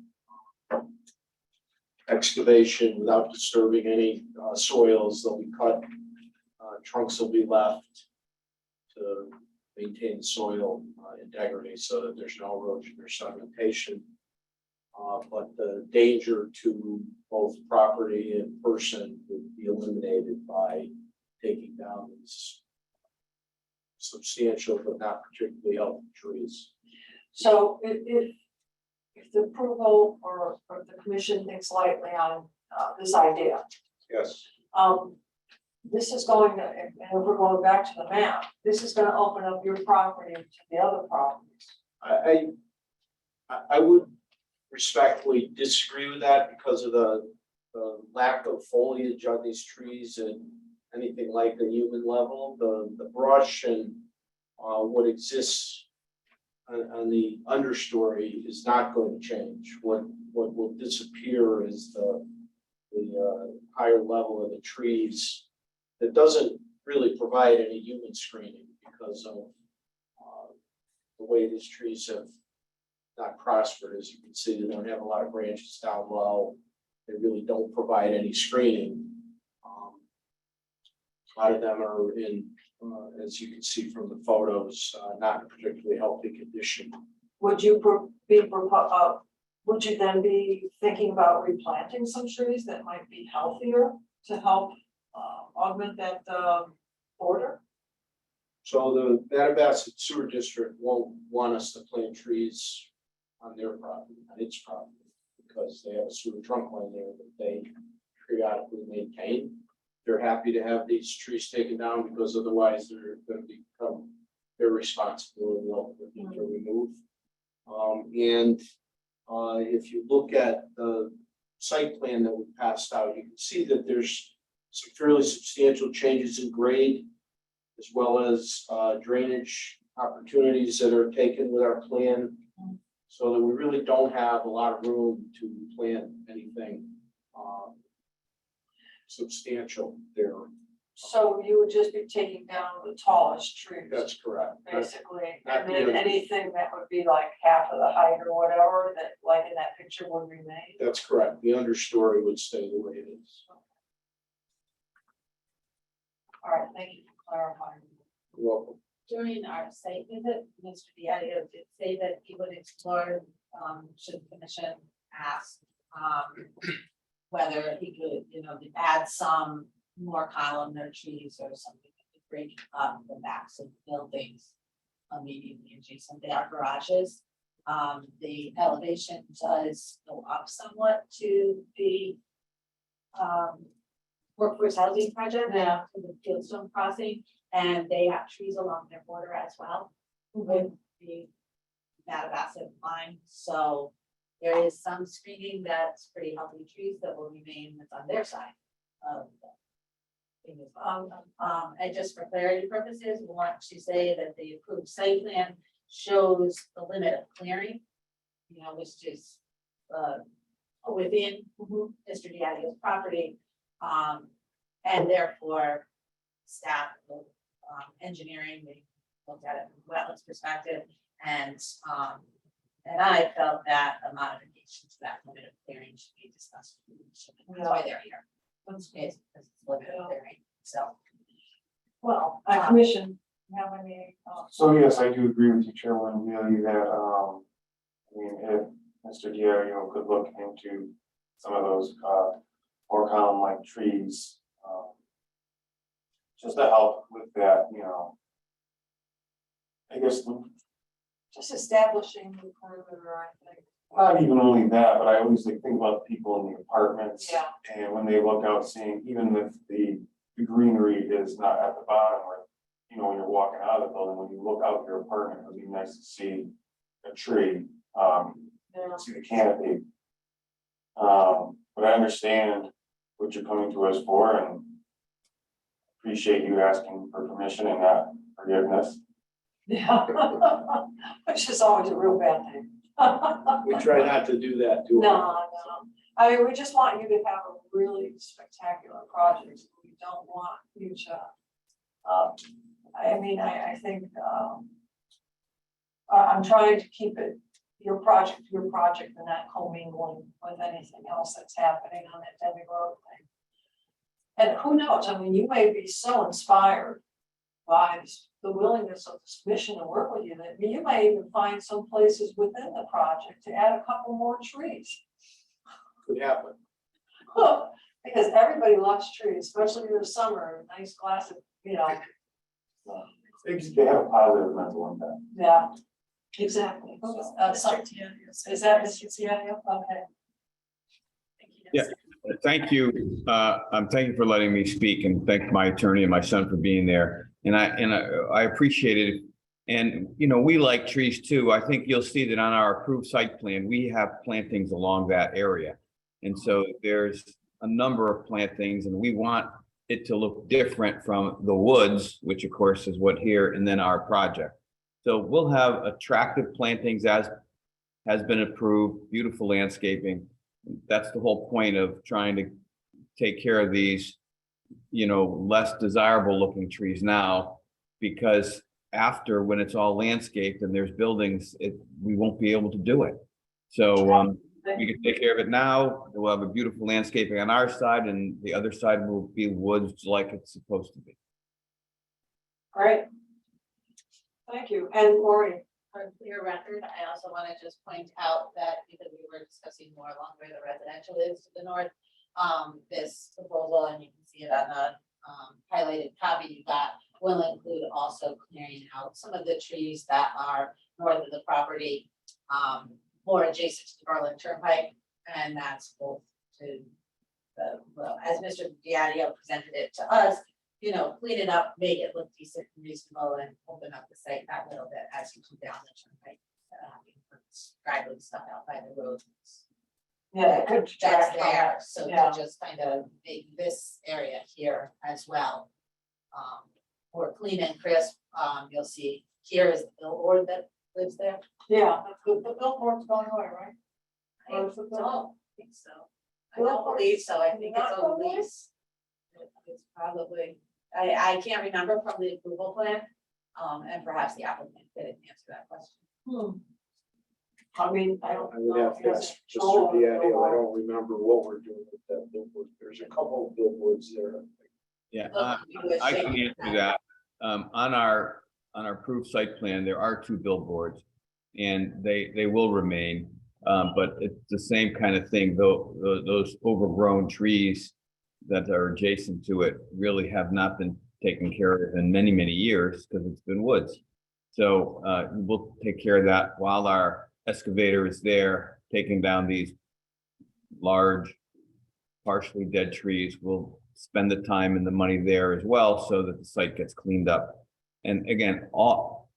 excavation, without disturbing any soils. They'll be cut, trunks will be left to maintain soil integrity so that there's no erosion or sedimentation. But the danger to both property and person would be eliminated by taking down these substantial but not particularly healthy trees. So if the approval or the commission thinks lightly on this idea, Yes. this is going to, and if we're going back to the map, this is gonna open up your property to the other properties. I would respectfully disagree with that because of the lack of foliage on these trees and anything like a human level. The brush and what exists on the understory is not going to change. What will disappear is the higher level of the trees that doesn't really provide any human screening because of the way these trees have not prospered. As you can see, they don't have a lot of branches down low. They really don't provide any screening. A lot of them are in, as you can see from the photos, not in particularly healthy condition. Would you would you then be thinking about replanting some trees that might be healthier to help augment that border? So the Mattabesset Sewer District won't want us to plant trees on their property, on its property, because they have a sewer trunk line there that they periodically maintain. They're happy to have these trees taken down because otherwise they're gonna become their responsibility ultimately to remove. If you look at the site plan that we passed out, you can see that there's some fairly substantial changes in grade as well as drainage opportunities that are taken with our plan. So that we really don't have a lot of room to plant anything substantial there. So you would just be taking down the tallest trees, That's correct. That's- basically, At and the then end. anything that would be like half of the height or whatever, that like in that picture would remain. That's correct. The understory would stay the way it is. All right, thank you for clarifying. You're welcome. During our site visit, Mr. Diadio did say that he would explore, should the commission ask, whether he could, add some more columnar trees or something that could break up the backs of buildings immediately adjacent to our garages. The elevation does go up somewhat to the workforce housing project. Yeah. To the Fieldstone crossing, and they have trees along their border as well with the Mattabesset line. So there is some screening that's pretty healthy trees that will remain that's on their side of the thing as well. And just for clarity purposes, we want to say that the approved site plan shows the limit of clearing, which is within Mr. Diadio's property. And therefore, staff, engineering, they looked at it from a wetlands perspective, and I felt that a modification to that limit of clearing should be discussed. That's why they're here. It's because it's limit of clearing, so. Well, commission, you have any, So yes, I do agree with you, Chairman, really that, if Mr. Diario could look into some of those, more column-like trees, just to help with that, I guess, just establishing the perimeter, I think. not even only that, but I always think about people in the apartments. Yeah. And when they look out, seeing, even if the greenery is not at the bottom, or, when you're walking out of the building, when you look out your apartment, it would be nice to see a tree, see the canopy. But I understand what you're coming to us for, and appreciate you asking for permission and not forgiveness. Yeah. Which is always a real bad thing. We try not to do that too. No. I mean, we just want you to have a really spectacular project. We don't want you to, I think, I'm trying to keep it your project, and not commingling with anything else that's happening on that Debbie Road thing. And who knows, I mean, you may be so inspired by the willingness of this mission to work with you, that you may even find some places within the project to add a couple more trees. Could happen. Because everybody loves trees, especially in the summer, a nice glass of, They have a positive mental impact. yeah, exactly. Sorry. Is that Mr. Tiadio? Okay. Yeah. Thank you. Thank you for letting me speak, and thank my attorney and my son for being there. And I appreciate it. And, we like trees too. I think you'll see that on our approved site plan, we have plantings along that area. And so there's a number of plantings, and we want it to look different from the woods, which of course is what here, and then our project. So we'll have attractive plantings as has been approved, beautiful landscaping. That's the whole point of trying to take care of these, less desirable looking trees now, because after, when it's all landscaped and there's buildings, we won't be able to do it. So we can take care of it now. We'll have a beautiful landscaping on our side, and the other side will be woods like it's supposed to be. Great. Thank you. And Lori, For clear record, I also want to just point out that because we were discussing more along where the residential is to the north, this proposal, and you can see it on the highlighted copy you got, will include also clearing out some of the trees that are north of the property, more adjacent to the Berlin Turnpike, and that's both to the, well, as Mr. Diadio presented it to us, you know, clean it up, make it look decent and reasonable, and open up the site that little bit as you come down the turnpike. Straggling stuff out by the road. Yeah, good. That's track from there, it. so Yeah. to just kind of make this area here as well. More clean and crisp, you'll see here is the billboard that lives there. Yeah, the billboard's going away, right? I Or is it don't think so. I don't believe so, I think it's a lease. It's probably, I can't remember from the approval plan, and perhaps the applicant didn't answer that question. I mean, I don't. I would have to know. ask Mr. Diadio, I don't remember what we're doing with that billboard. There's a couple of billboards there. Yeah, Look, you would I say can answer that. On our approved site plan, there are 2 billboards and they will remain. But it's the same kind of thing, though, those overgrown trees that are adjacent to it really have not been taken care of in many, many years because it's been woods. So we'll take care of that while our excavator is there taking down these large, partially dead trees. We'll spend the time and the money there as well so that the site gets cleaned up. And again, all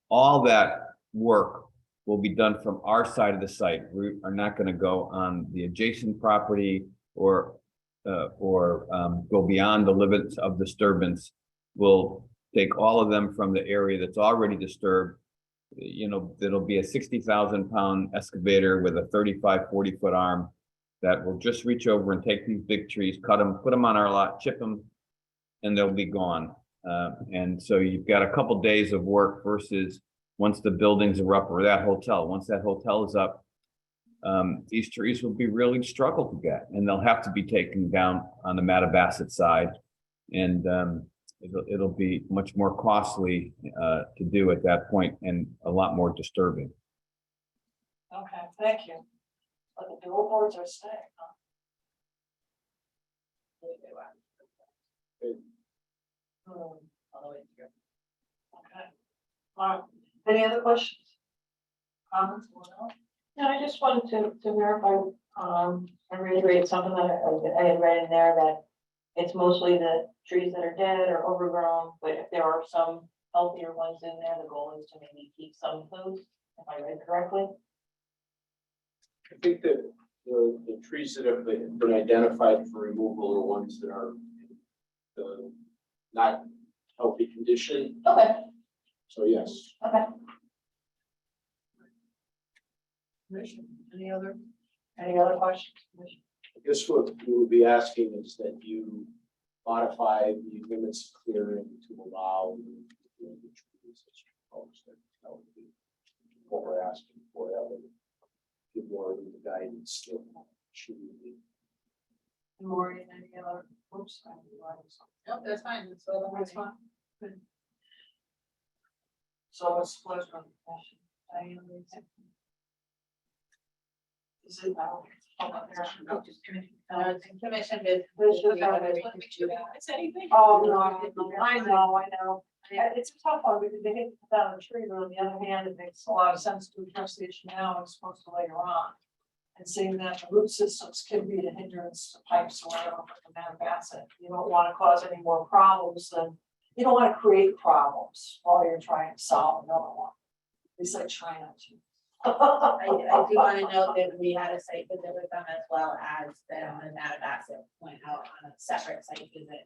that work will be done from our side of the site. We are not going to go on the adjacent property or go beyond the limits of disturbance. We'll take all of them from the area that's already disturbed. You know, there'll be a 60,000-pound excavator with a 35-40-foot arm that will just reach over and take these big trees, cut them, put them on our lot, chip them, and they'll be gone. And so you've got a couple days of work versus once the buildings are up, or that hotel, once that hotel is up, these trees will be really struggle to get, and they'll have to be taken down on the Mattabesset side. And it'll be much more costly to do at that point and a lot more disturbing. Okay, thank you. But the billboards are staying, huh? All the way through. Okay. All right, any other questions? Comments? No, I just wanted to verify, and reiterate something that I had read in there, that it's mostly the trees that are dead or overgrown, but if there are some healthier ones in there, the goal is to maybe keep some of those, if I read correctly. I think that the trees that have been identified for removal are ones that are in the not healthy condition. Okay. So yes. Okay. Commission, any other questions? Commission? I guess what we would be asking is that you modify the limits of clearing to allow the trees that's proposed. That would be what we're asking for. That would give more of the guidance that should be. Maureen, any other? Oops. I didn't write something. Nope, that's fine, that's what I'm. That's fine. Good. So it's pleasure of the commission. Diane, what do you think? Is it now? Commission is. Anything? Oh, no, I know. Yeah, it's a tough one because they hit down the tree, but on the other hand, it makes a lot of sense to address the issue now as opposed to later on. And seeing that the root systems can be a hindrance to pipes or whatever for the Mattabesset. You don't want to cause any more problems than, you don't want to create problems while you're trying to solve another one. At least I try not to. I do want to note that we had a site visit with them as well as them and Mattabesset went out on a separate site visit.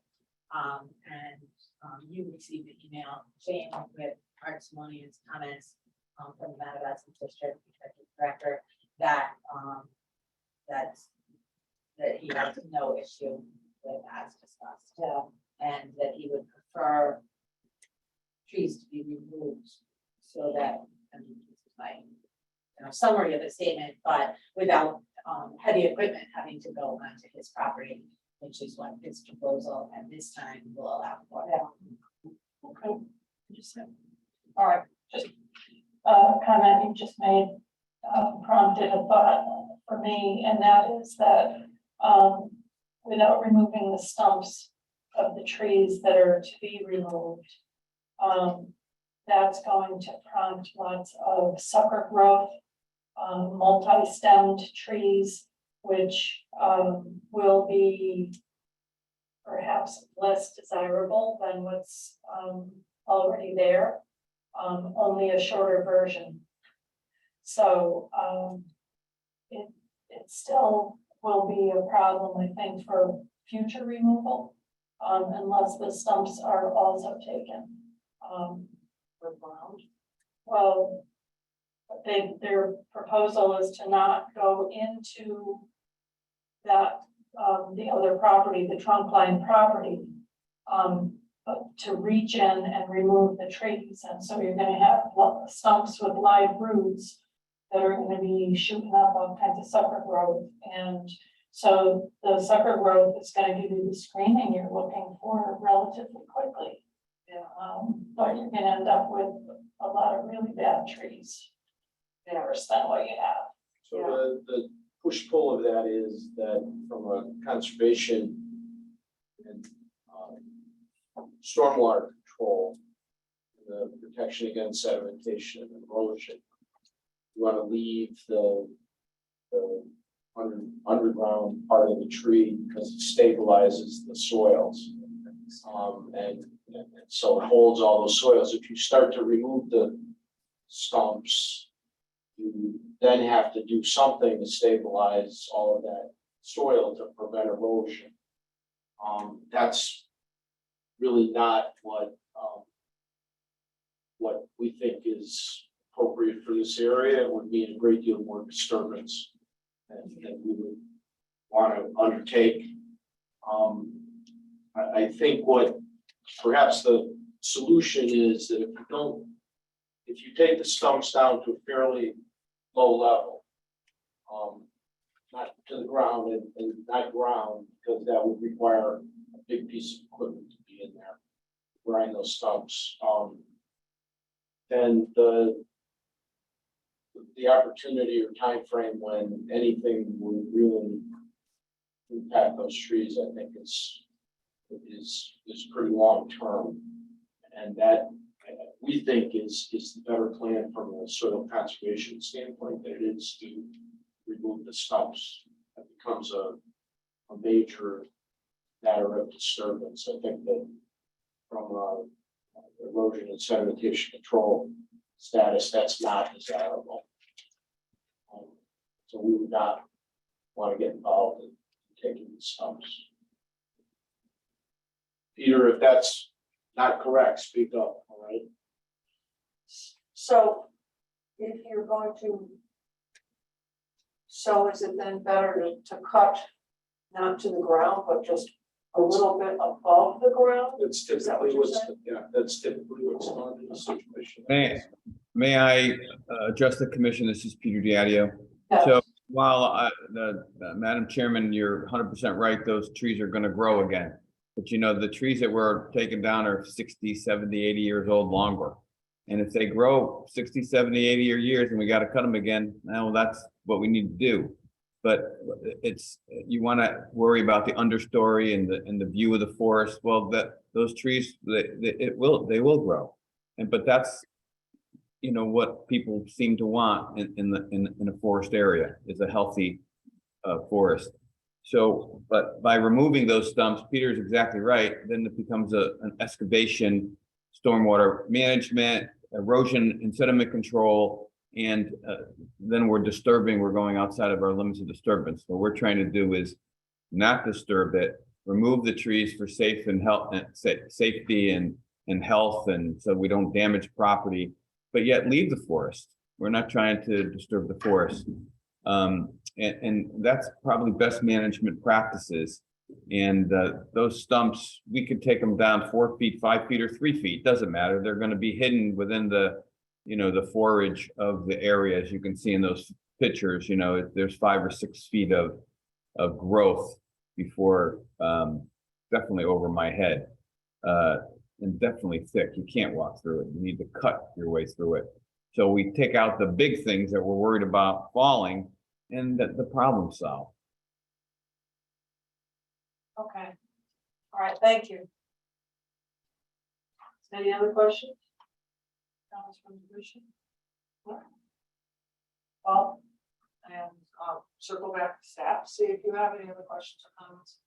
You received an email, Jane, with Artsmonian's comments from the Mattabesset District Executive Director that that he has no issue with as discussed. Yeah. And that he would prefer trees to be removed so that, I mean, this is my summary of the statement, but without heavy equipment having to go onto his property, which is what his proposal at this time will allow for. Yeah. Okay. All right, just Comment you just made prompted a thought for me, and that is that without removing the stumps of the trees that are to be removed, that's going to prompt lots of sucker growth multi-stemmed trees, which, will be perhaps less desirable than what's, already there, only a shorter version. So, it still will be a problem, I think, for future removal, unless the stumps are also taken. For ground. Well, their proposal is to not go into that, the other property, the trunk line property, but to reach in and remove the trees. And so you're gonna have stumps with live roots that are gonna be shooting up all kinds of sucker growth. And so the sucker growth is gonna give you the screening you're looking for relatively quickly. But you're gonna end up with a lot of really bad trees. Worse than what you have. So the push-pull of that is that from a conservation and stormwater control, the protection against sedimentation and erosion, you want to leave the underground part of the tree because it stabilizes the soils. And so it holds all those soils. If you start to remove the stumps, you then have to do something to stabilize all of that soil to prevent erosion. That's really not what we think is appropriate for this area. It would mean a great deal more disturbance than we would want to undertake. I think what perhaps the solution is that if you take the stumps down to a fairly low level, not to the ground and not ground, because that would require a big piece of equipment to be in there, grind those stumps. Then the opportunity or time frame when anything would really impact those trees, I think is pretty long term, and that we think is the better plan from a soil conservation standpoint than it is to remove the stumps. That becomes a major matter of disturbance. I think that from erosion and sedimentation control status, that's not desirable. So we would not want to get involved in taking the stumps. Peter, if that's not correct, speak up, all right? So if you're going to, so is it then better to cut not to the ground, but just a little bit above the ground? That's Is that what typically you're what's, saying? yeah, that's typically what's done in this situation. May I address the commission? This is Peter Diadio. So while Madam Chairman, you're 100% right, those trees are going to grow again. But you know, the trees that were taken down are 60, 70, 80 years old longer. And if they grow 60, 70, 80 years and we got to cut them again, well, that's what we need to do. But you want to worry about the understory and the view of the forest. Well, those trees, they will grow. But that's, you know, what people seem to want in a forest area is a healthy forest. So, but by removing those stumps, Peter's exactly right. Then it becomes an excavation, stormwater management, erosion and sediment control, and then we're going outside of our limits of disturbance. What we're trying to do is not disturb it, remove the trees for safe and health, safety and health, and so we don't damage property, but yet leave the forest. We're not trying to disturb the forest. And that's probably best management practices. And those stumps, we could take them down 4 feet, 5 feet, or 3 feet, doesn't matter. They're going to be hidden within the, you know, the forage of the area. As you can see in those pictures, you know, there's 5 or 6 feet of growth before, definitely over my head, and definitely thick. You can't walk through it. You need to cut your way through it. So we take out the big things that we're worried about falling, and the problem's solved. Okay. All right, thank you. Any other questions? Comments from the commission? Well, and, circle back to staff, see if you have any other questions or comments.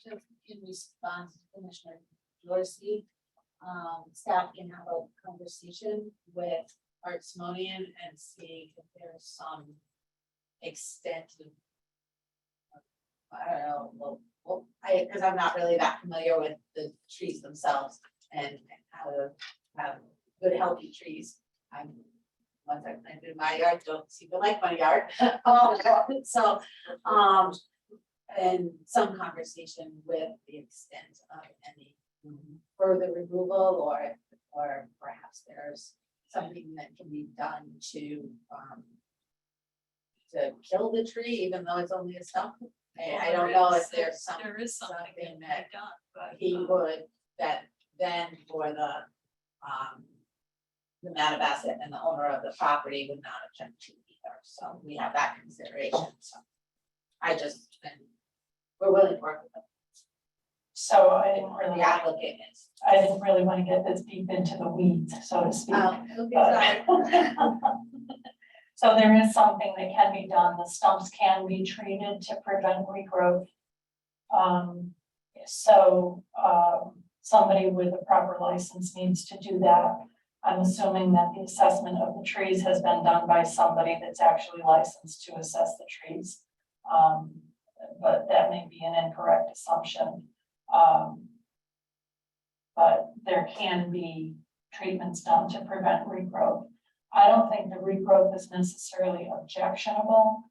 Just in response to Commissioner Dorsey, staff can have a conversation with Art Simonian and see if there's some extent of, I don't know, because I'm not really that familiar with the trees themselves and how to have good, healthy trees. Once I planted in my yard, don't seem to like my yard. So, and some conversation with the extent of any further removal or perhaps there's something that can be done to kill the tree, even though it's only a stump. I don't know if there's something that done, but. he would, that then for the Mattabesset and the owner of the property would not object to either, so we have that consideration, so. We're willing to work with them, So I didn't or really, the applicant is. I didn't really want to get this deep into the weeds, so to speak. Okay, sorry. So there is something that can be done. The stumps can be treated to prevent regrowth. Somebody with a proper license needs to do that. I'm assuming that the assessment of the trees has been done by somebody that's actually licensed to assess the trees. But that may be an incorrect assumption. But there can be treatments done to prevent regrowth. I don't think the regrowth is necessarily objectionable,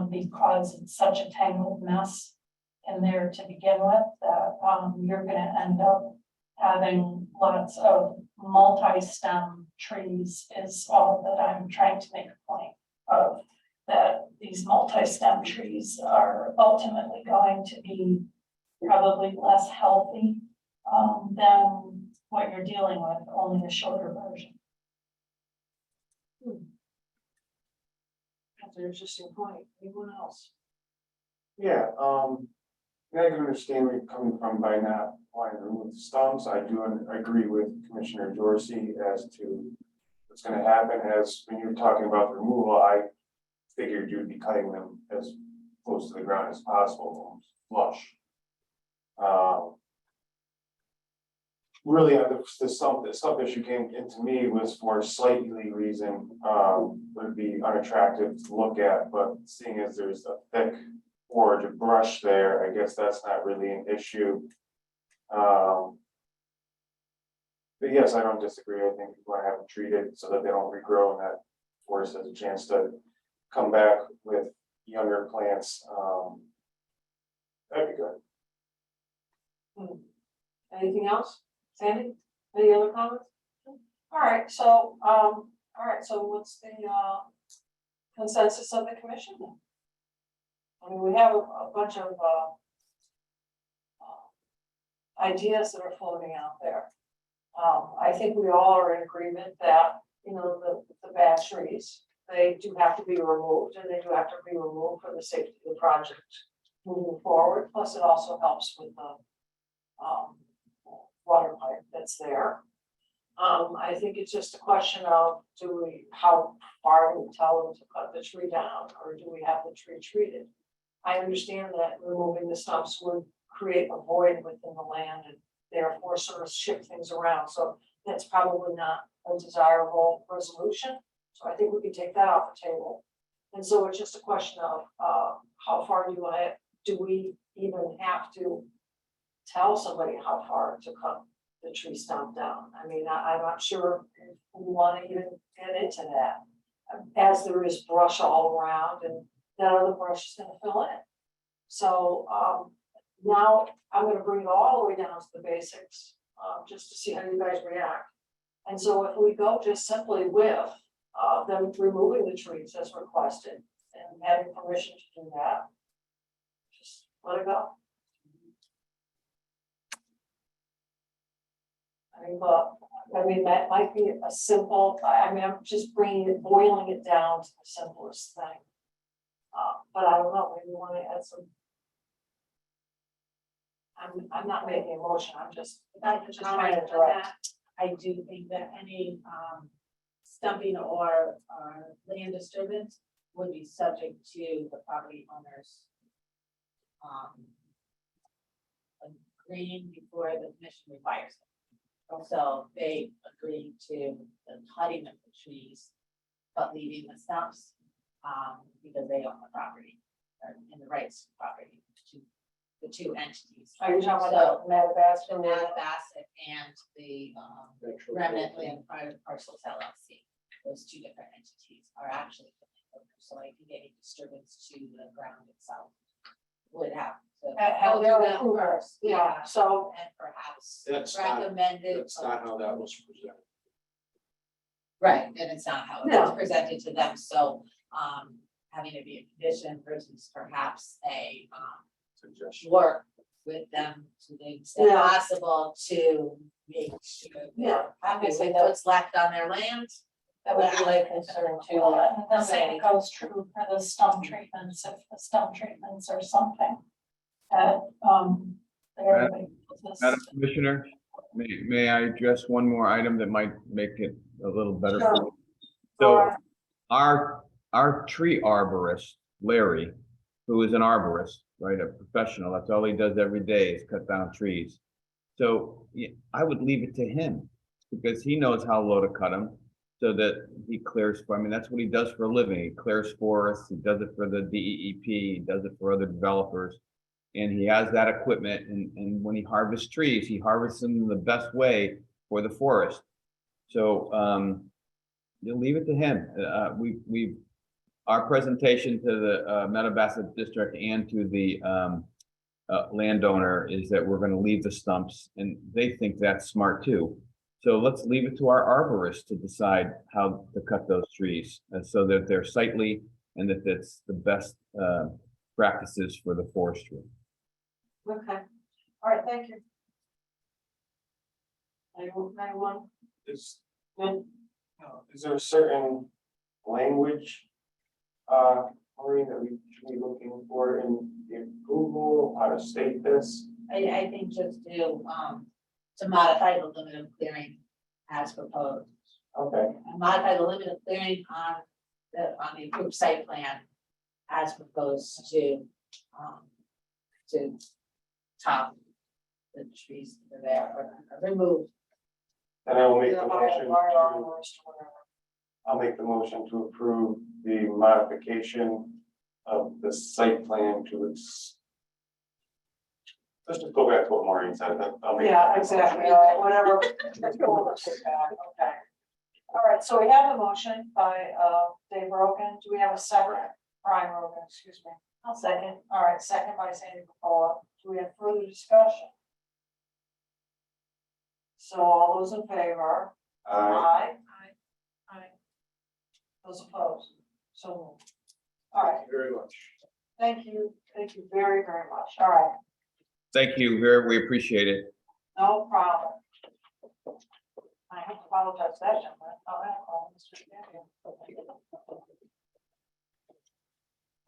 because it's such a tangled mess in there to begin with, that, you're gonna end up having lots of multi-stem trees is all that I'm trying to make a point of, that these multi-stem trees are ultimately going to be probably less healthy, than what you're dealing with, only a shorter version. That's an interesting point. Anyone else? Yeah, I can understand where you're coming from by not wanting to remove the stumps. I do agree with Commissioner Dorsey as to what's gonna happen. As when you're talking about the removal, I figured you'd be cutting them as close to the ground as possible, flush. Really, the stump issue came into me was for slightly reason, would be unattractive to look at, but seeing as there's a thick forage of brush there, I guess that's not really an issue. But yes, I don't disagree. I think we want to have them treated so that they don't regrow and that forest has a chance to come back with younger plants. That'd be good. Anything else? Sandy, any other comments? All right, so what's the, consensus of the commission then? I mean, we have a bunch of, ideas that are floating out there. I think we all are in agreement that, you know, the bad trees, they do have to be removed, and they do have to be removed for the safety of the project moving forward. Plus, it also helps with the, water pipe that's there. I think it's just a question of, how far do we tell them to cut the tree down, or do we have the tree treated? I understand that removing the stumps would create a void within the land and therefore sort of shift things around, so that's probably not a desirable resolution. So I think we can take that off the table. And so it's just a question of, how far do we even have to tell somebody how far to cut the tree stump down? I mean, I'm not sure if we want to even get into that, as there is brush all around and that other brush is going to fill in. So now I'm going to bring it all the way down to the basics, just to see how you guys react. And so if we go just simply with them removing the trees as requested and having permission to do that, just let it go. I mean, that might be a simple, I'm just boiling it down to the simplest thing. But I don't know, maybe you want to add some. I'm not making a motion, I'm just trying to direct. I do think that any stumping or land disturbance would be subject to the property owners. Agreeing before the commission requires it. Also, they agreed to the cutting of the trees, but leaving the stumps, because they own the property, or in the rights to property, to the two entities. Are you talking So, about Madagascar? the Bassett and the Remnant Land Private Parcels LLC, those two different entities are actually. So I think any disturbance to the ground itself would have to. Have go their through them approval. first, Yeah, so, And perhaps That's not, recommended. that's not how that was presented. Right, and it's not how it No. was presented to them, so, having it be a condition versus perhaps a, Suggestion. work with them to the extent Yeah. possible to make sure Yeah. they're happy with what's left on their land. That would be my concern too. And the same goes true for the stump treatments, if the stump treatments are something that, everybody. Madam Commissioner, may I address one more item that might make it a little better? for you? So our tree arborist, Larry, who is an arborist, right, a professional, that's all he does every day is cut down trees. So yeah, I would leave it to him because he knows how low to cut them so that he clears, I mean, that's what he does for a living. He clears forests, he does it for the DEEP, he does it for other developers. And he has that equipment and when he harvests trees, he harvests them in the best way for the forest. So, you'll leave it to him. Our presentation to the Metabassett District and to the landowner is that we're gonna leave the stumps, and they think that's smart too. So let's leave it to our arborist to decide how to cut those trees, so that they're sightly and that it's the best practices for the forestry. okay, all right, thank you. Anyone? Is, Good. is there a certain language, Maureen, that we should be looking for in the approval, how to state this? I think just to modify the limit of clearing as proposed. Okay, Modify the limit of clearing on the approved site plan as proposed to top the trees that are there or remove. and I will make Yeah, the our motion to, arborist or whatever. I'll make the motion to approve the modification of the site plan to its. Let's just go back to what Maureen said, I'll make. Yeah, exactly, all right, whatever. Let's go with it back, okay. All right, so we have a motion by Dave Rogan. Do we have a second? Brian Rogan, excuse me. I'll second. All right, second by Sandy Capola. Do we have further discussion? So all those in favor? Aye. Aye. Those opposed? So moved. All right, Thank you very much. thank you very, very much. All right, Thank you, we appreciate it. no problem. I have to apologize that gentleman. Oh, I call Mr. Champion.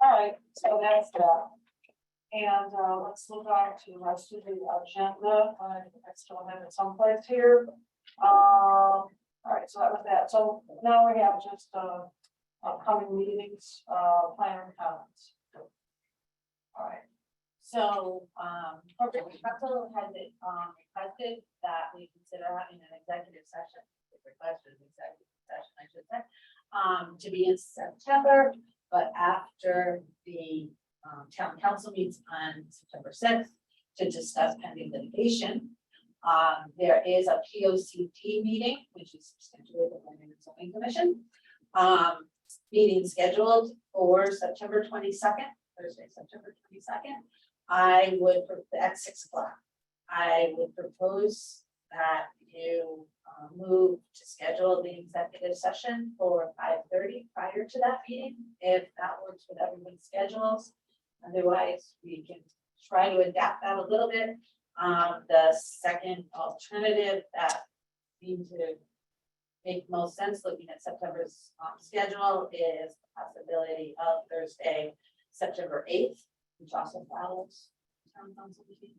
All right, so that's that. And let's look on to the rest of the agenda. I still have it someplace here. All right, so that was that. So now we have just upcoming meetings, planning comments. All right. So, corporate counsel has it, requested that we consider having an executive session, requested an executive session, I should say, to be in September, but after the, town council meets on September 6th to discuss pending litigation. There is a POCD meeting, which is essentially the Planning and Zoning Commission, meeting scheduled for September 22nd, Thursday, September 22nd. I would, at 6 o'clock, I would propose that you move to schedule the executive session for 5:30 prior to that meeting, if that works with everyone's schedules. Otherwise, we can try to adapt that a little bit. The second alternative that seems to make most sense looking at September's schedule is the possibility of Thursday, September 8th, which also follows town council meeting.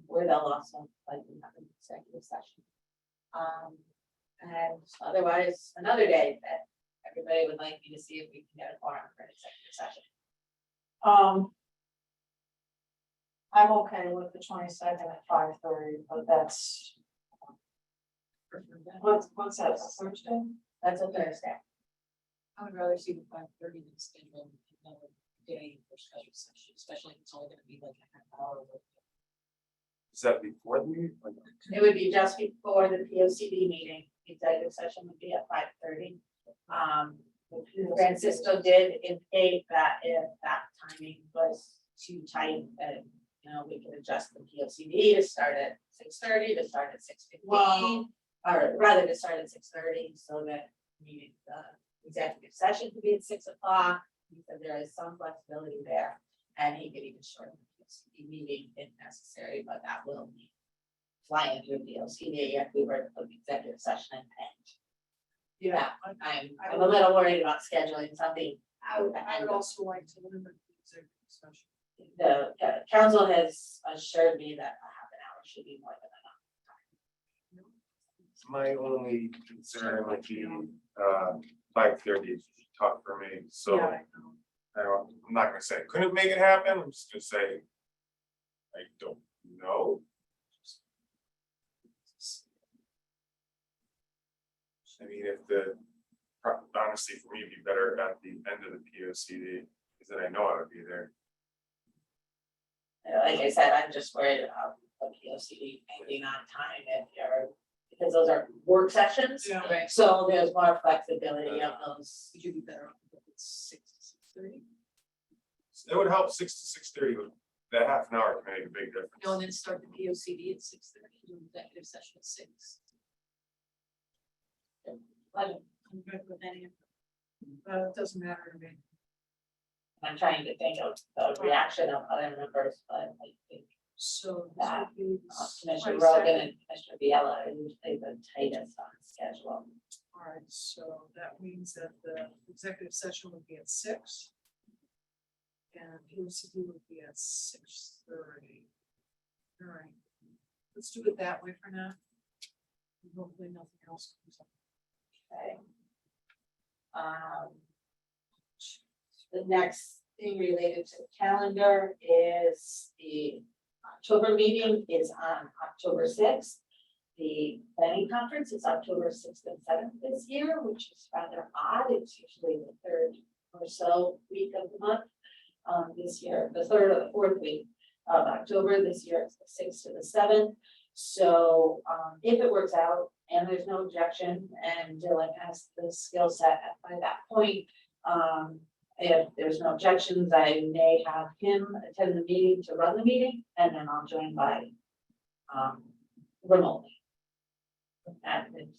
Where they'll also likely have an executive session. And otherwise, another day that everybody would like me to see if we can get a forum for an executive session. I'm okay with the 22nd at 5:30, but that's, what's that, a Thursday? That's a Thursday. I would rather see the 5:30 than schedule another day for special session, especially if it's only gonna be like a half hour. Is that before the meeting? Like, It would be just before the P O C D meeting, executive session would be at 5:30. Francisco did indicate that if that timing was too tight, that, we could adjust the P O C D to start at 6:30, to start at 6:15. Wow. Or rather to start at 6:30, so that the executive session could be at 6 o'clock. He said there is some flexibility there, and he could even shorten the P O C D meeting if necessary, but that will be flying through P O C D if we were to put the executive session in. Yeah, I'm a little worried about scheduling something out. I would also like to limit the executive session. The council has assured me that a half an hour should be more than enough. My only concern might be, 5:30 is tough for me, so. Yeah, I know. I'm not gonna say I couldn't make it happen, I'm just gonna say. I don't know. I mean, if honestly, for me, it'd be better at the end of the P O C D, because then I know I would be there. Like I said, I'm just worried about the P O C D ending on time because those are work sessions. Yeah. Right. So there's more flexibility of those. Would you be better off if it's 6 to 6:30? It would help 6 to 6:30, but that half an hour can make a big difference. No, and then start the P O C D at 6:30, do an executive session at 6. I'm I'm good with any of It doesn't matter to me. trying to think of the reaction of other members, but I think So That, this would be Commissioner 22nd. Rogan and Commissioner Biella are usually the tightest on schedule. All right, so that means that the executive session would be at 6. And POCD would be at 6:30. All right, let's do it that way for now. And hopefully nothing else comes up. Okay. The next thing related to the calendar is the October meeting is on October 6th. The planning conference is October 6th and 7th this year, which is rather odd. It's usually the third or so week of the month. This year, the third or the fourth week of October, this year it's the 6th to the 7th. So if it works out and there's no objection and Dylan has the skill set by that point, if there's no objections, I may have him attend the meeting to run the meeting, and then I'll join by remotely. And if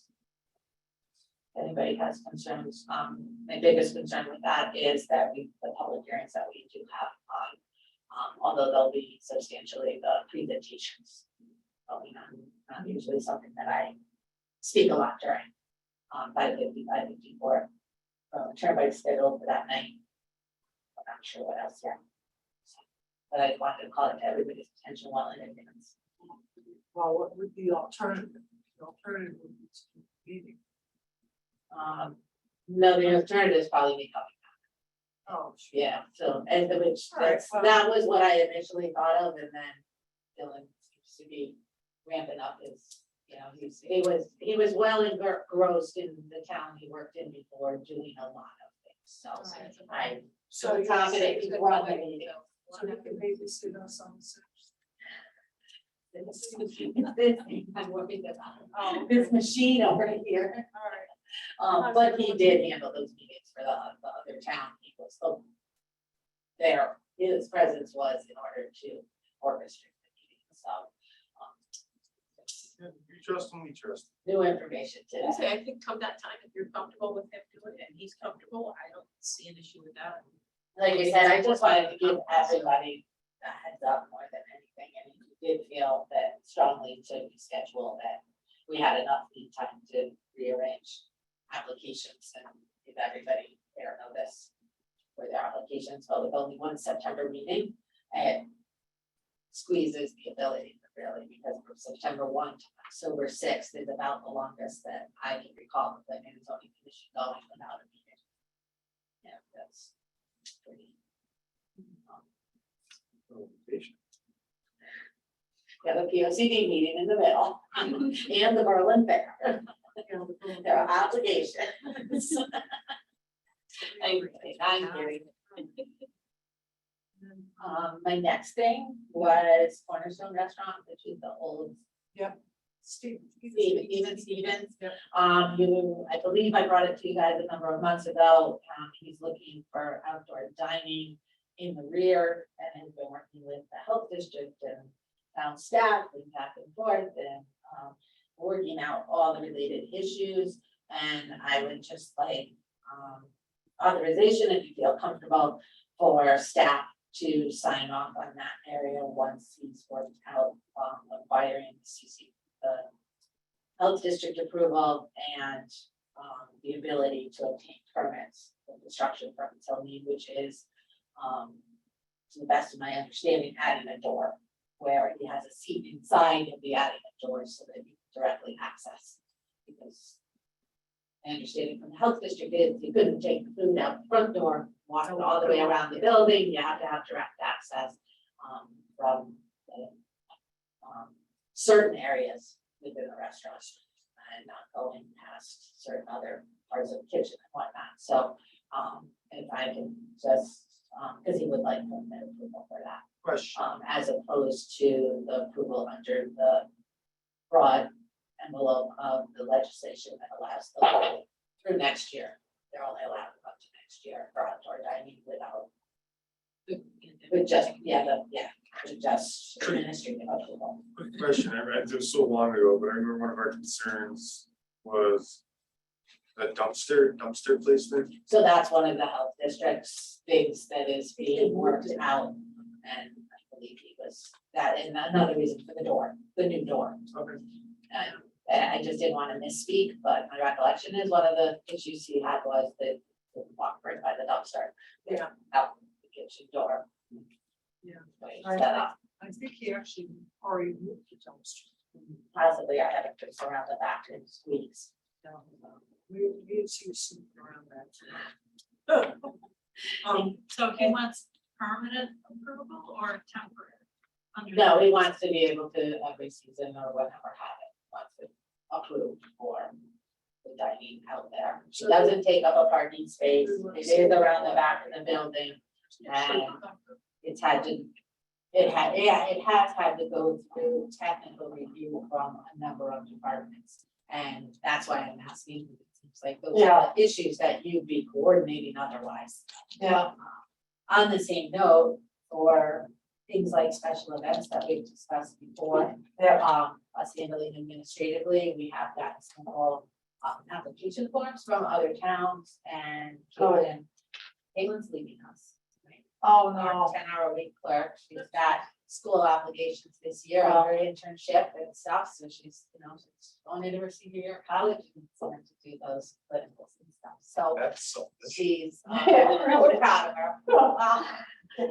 anybody has concerns, my biggest concern with that is that the public hearings that we do have on, although they'll be substantially the presentations. Probably not usually something that I speak a lot during, 5:50, 5:54. Everybody's scheduled for that night. I'm not sure what else yet. But I wanted to call it to everybody's attention well in advance. Well, what would the alternative? The alternative would be to keep the meeting. No, the alternative is probably me coming. Oh, Yeah, so, and which, All right, well- that was what I initially thought of, and then Dylan seems to be ramping up his, he was well engrossed in the town he worked in before, doing a lot of things, so I. So you're confident saying he can run the meeting. So we can babysit us on the 6th. I'm working with this machine over here. All right. But he did handle those meetings for the other town people, so his presence was in order to orchestrate the meeting, so. You trust him, we trust New information I today. say, I think come that time, if you're comfortable with him doing it and he's comfortable, I don't see an issue with that. Like I said, I just wanted to give everybody a heads up more than anything, and he did feel that strongly to schedule that we had enough lead time to rearrange applications and give everybody fair notice for their applications, but with only one September meeting, it squeezes the ability really, because from September 1 to October 6th is about the longest that I can recall the planning and zoning commission going without a meeting. Yeah, that's pretty. We have a P O C D meeting in the middle and the Berlin Fair. There are obligations. I'm very. My next thing was Cornerstone Restaurant, which is the old Stevens. I believe I brought it to you guys a number of months ago. He's looking for outdoor dining in the rear and has been working with the health district and town staff and back and forth and working out all the related issues. And I would just like authorization, if you feel comfortable, for staff to sign off on that area once he's worked out acquiring the health district approval and the ability to obtain permits for construction permits only, which is to the best of my understanding, adding a door where he has a seat inside and be adding a door so that he can directly access. Because my understanding from the health district is you couldn't take the food out the front door, walk it all the way around the building, you have to have direct access from the certain areas within the restaurant and not going past certain other parts of the kitchen and whatnot. So if I can just, because he would like permit approval for that. Question. As opposed to the approval under the broad envelope of the legislation that allows them through next year. They're only allowed up to next year for outdoor dining without. With just, with just administrative approval. Quick question, I read this so long ago, but I remember one of our concerns was the dumpster placement. So that's one of the health district's things that is being worked out. And I believe he was that, and another reason for the door, the new door. Okay. And I just didn't want to misspeak, but my recollection is one of the issues he had was that the walk right by the dumpster. Yeah. Out the kitchen door. Yeah. Way set up. I think he actually already moved to dumpster. Possibly I had to fix around the back and squeeze. We had seen something around that. So he wants permanent approval or temporary? No, he wants to be able to every season or whatever have it, wants to approve for the dining out there. She doesn't take up a parking space, it is around the back of the building. And it has had to go through technical review from a number of departments. And that's why I'm asking, it seems like those are the issues that you'd be coordinating otherwise. Yeah. On the same note, for things like special events that we've discussed before, us handling administratively, we have got simple application forms from other towns and Caitlin's leaving us. Oh, Our no. 10-hour-a-week clerk, she's got school obligations this year on her internship and stuff, so she's, she's going into her senior year of college and starting to do those clinicals and stuff, so. That's so. She's really proud of her.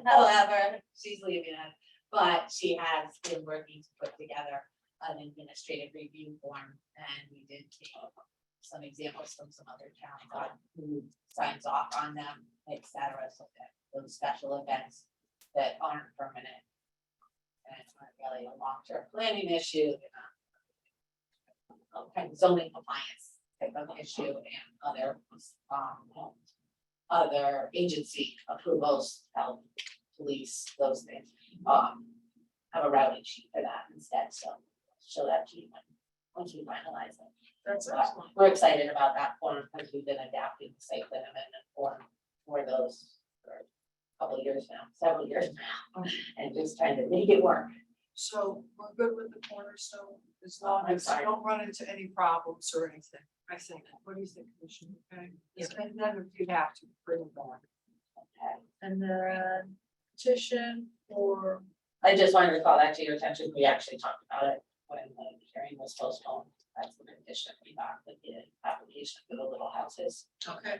However, she's leaving us, but she has been working to put together an administrative review form, and we did take some examples from some other towns on who signs off on them, et cetera, so that those special events that aren't permanent and aren't really a long-term planning issue, kind of zoning compliance type of issue and other agency approvals, health, police, those things, have a routing sheet for that instead, so show that to you once we finalize it. That's But excellent. we're excited about that form because we've been adapting the site plan amendment form for those for a couple of years now, several years now, and just trying to make it work. So we're good with the Cornerstone, as long I'm as sorry. we don't run into any problems or anything, I think. What do you think, Commissioner? Okay. And then if you have to, bring it back. Okay. And then petition for, I just wanted to call that to your attention. We actually talked about it when the hearing was postponed. That's the condition we got with the application for the little houses. okay,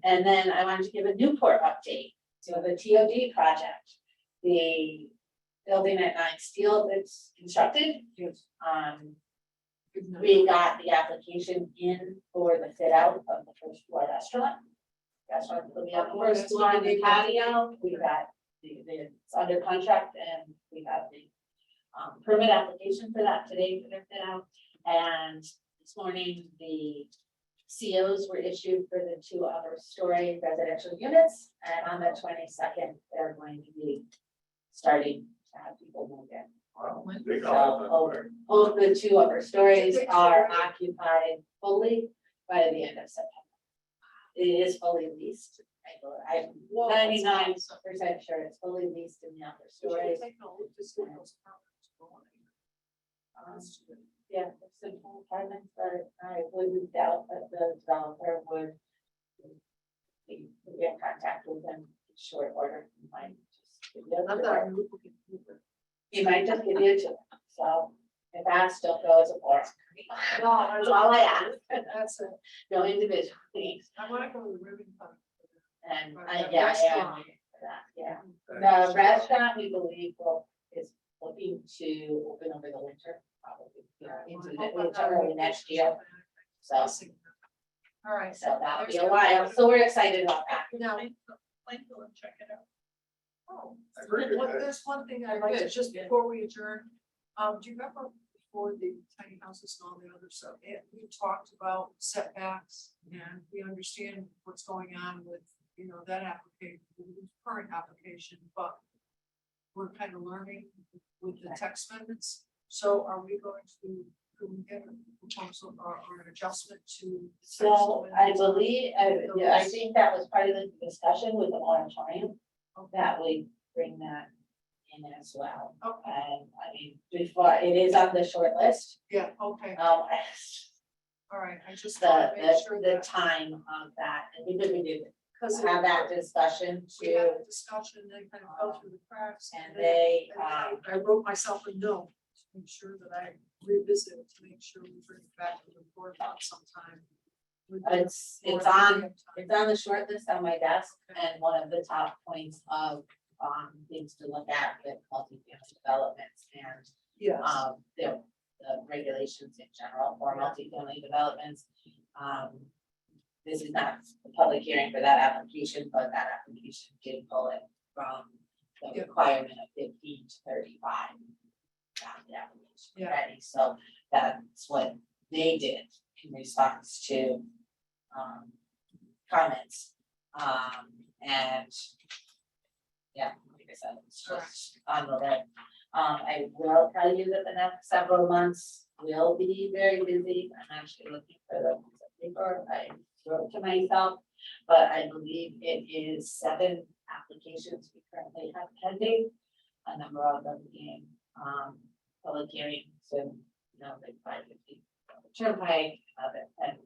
And then I wanted to give a Newport update. So the TOD project, the building at 9 Steel that's constructed. We got the application in for the fit out of the first floor restaurant. restaurant will be on the first floor in the patio. We've got it's under contract and we have the permit application for that today for their fit out. And this morning, the COs were issued for the 2 upper story residential units. And on the 22nd, they're going to be starting to have people move in. So both the 2 upper stories are occupied fully by the end of September. It is fully leased. I'm 99% sure it's fully leased in the upper stories. Yeah, it's simple apartments, but I wouldn't doubt that the developer would be in contact with them in short order. He might just give you a tour. He might just give you a tour. So if asked, don't go as a forum. No, that's all I ask. That's it. No individual things. I wanna go to the ribbon cutting. And Or I, the yeah, restaurant. yeah. The restaurant, we believe, is looking to open over the winter, probably, into the winter early next year. So All right. that'll be a while. So we're excited about that. Now, Lakeville and check it out. Oh, I agree with that. there's one thing I'd like to, just before we adjourn, do you remember before the tiny houses and all the other stuff, we talked about setbacks and we understand what's going on with, that application, the current application, but we're kind of learning with the text amendments. So are we going to, could we get a proposal or an adjustment to? the text So I amendments? believe, I think that was part of the discussion with the moratorium, that we bring that in as well. Okay, And I mean, before, it is on the short list. yeah, okay, All right, I just want to make sure the that, time of that, and we did because have that discussion we had too. a discussion, they kind of fell through the cracks. And then- they, and I wrote myself a note to make sure that I revisit it, to make sure we bring it back to the board about sometime. It's on the short list on my desk, and one of the top points of things to look at with multifamily developments and Yes, the regulations in general for multifamily developments. This is not a public hearing for that application, but that application did pull it from the Yeah. requirement of 15 to 35. Got the application Yeah. ready, so that's what they did in response to comments. And yeah, like I said, it's just on the list. I will tell you that the next several months will be very busy. I'm actually looking for the piece of paper I wrote to myself, but I believe it is 7 applications we currently have pending. A number of them being public hearings and, like 550 Turnpike, and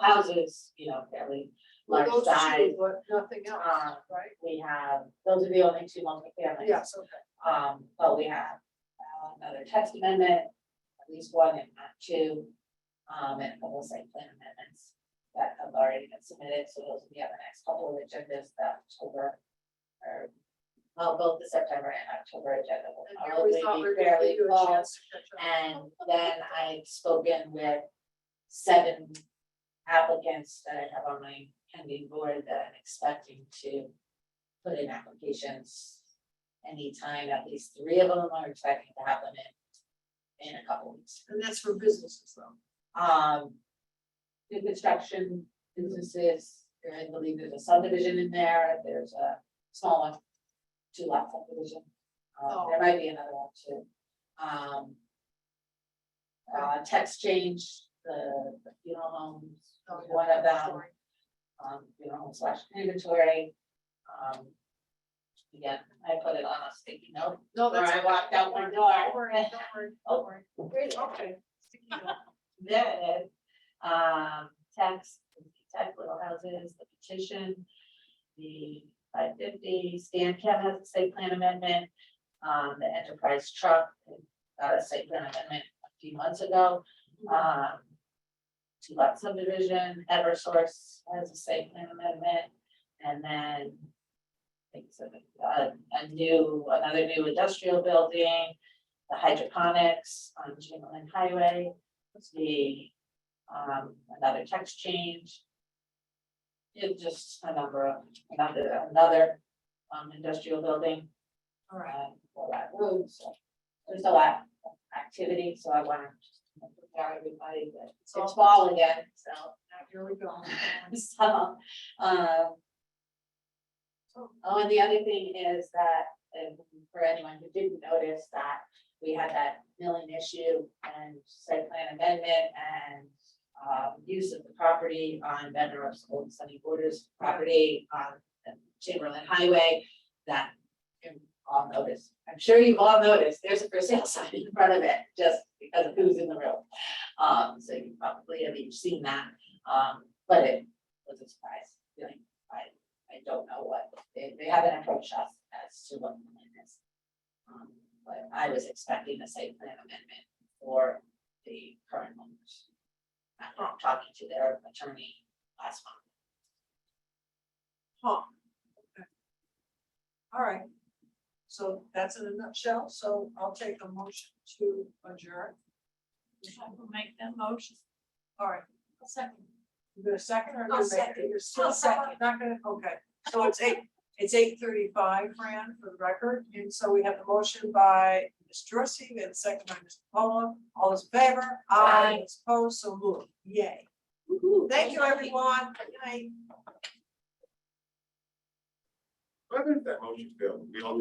houses, fairly well, large those two, size. but nothing else, Uh, right? We have, those are the only 2 multifamilies. Yes, okay. But we have another text amendment, at least 1 if not 2, and a couple of site plan amendments that have already been submitted, so those will be on the next couple of agendas, that October. Or, well, both the September and October agenda will And here we thought probably we were be gonna fairly give you a full. chance to catch up. And then I've spoken with 7 applicants that I have on my pending board that I'm expecting to put in applications anytime. At least 3 of them are expecting to have them in a couple weeks. And that's for businesses though. New construction businesses, I believe there's a subdivision in there, there's a small one, 2-lot subdivision. There might be another one too. Text change, the funeral homes, Oh, yeah. one of them, Sorry. funeral home / inventory. Again, I put it on a sticky note, No, where that's. I walked out my door. Don't worry, don't worry, don't worry. Great. Okay. Sticky note. There it is. Text, little houses, the petition, the 550, Stan Chem has a site plan amendment. The enterprise truck got a site plan amendment a few months ago. 2-lot subdivision, Eversource has a site plan amendment, and then I think it's another new industrial building, the hydroponics on Chamberlain Highway, the another text change. It's just a number of, another industrial building. All right. For that road, so there's a lot of activity, so I wanna just prepare everybody that it's fall again, so. Here we go. So, oh, and the other thing is that, for anyone who didn't notice that we had that milling issue and site plan amendment and use of the property on Bednarek's Old Sunny Borders property on Chamberlain Highway, that you all noticed. I'm sure you've all noticed, there's a for sale sign in front of it, just because of who's in the room. So you probably have each seen that, but it was a surprise, really. I don't know what, they haven't approached us as to what the plan is. But I was expecting a site plan amendment for the current owners. I'm talking to their attorney last month. Huh. Okay. All right. So that's in a nutshell. So I'll take a motion to adjourn. I will make that motion. All right. A second. You gonna second or? I'll gonna make second. it? You're still I'll second, second. not gonna, okay. So it's 8:35, Fran, for the record. And so we have the motion by Ms. Drosy and second by Mr. Polo. All those in favor? Aye. Those opposed, so moved. Yay. Thank you, everyone. Good night. I think that motion failed. We all just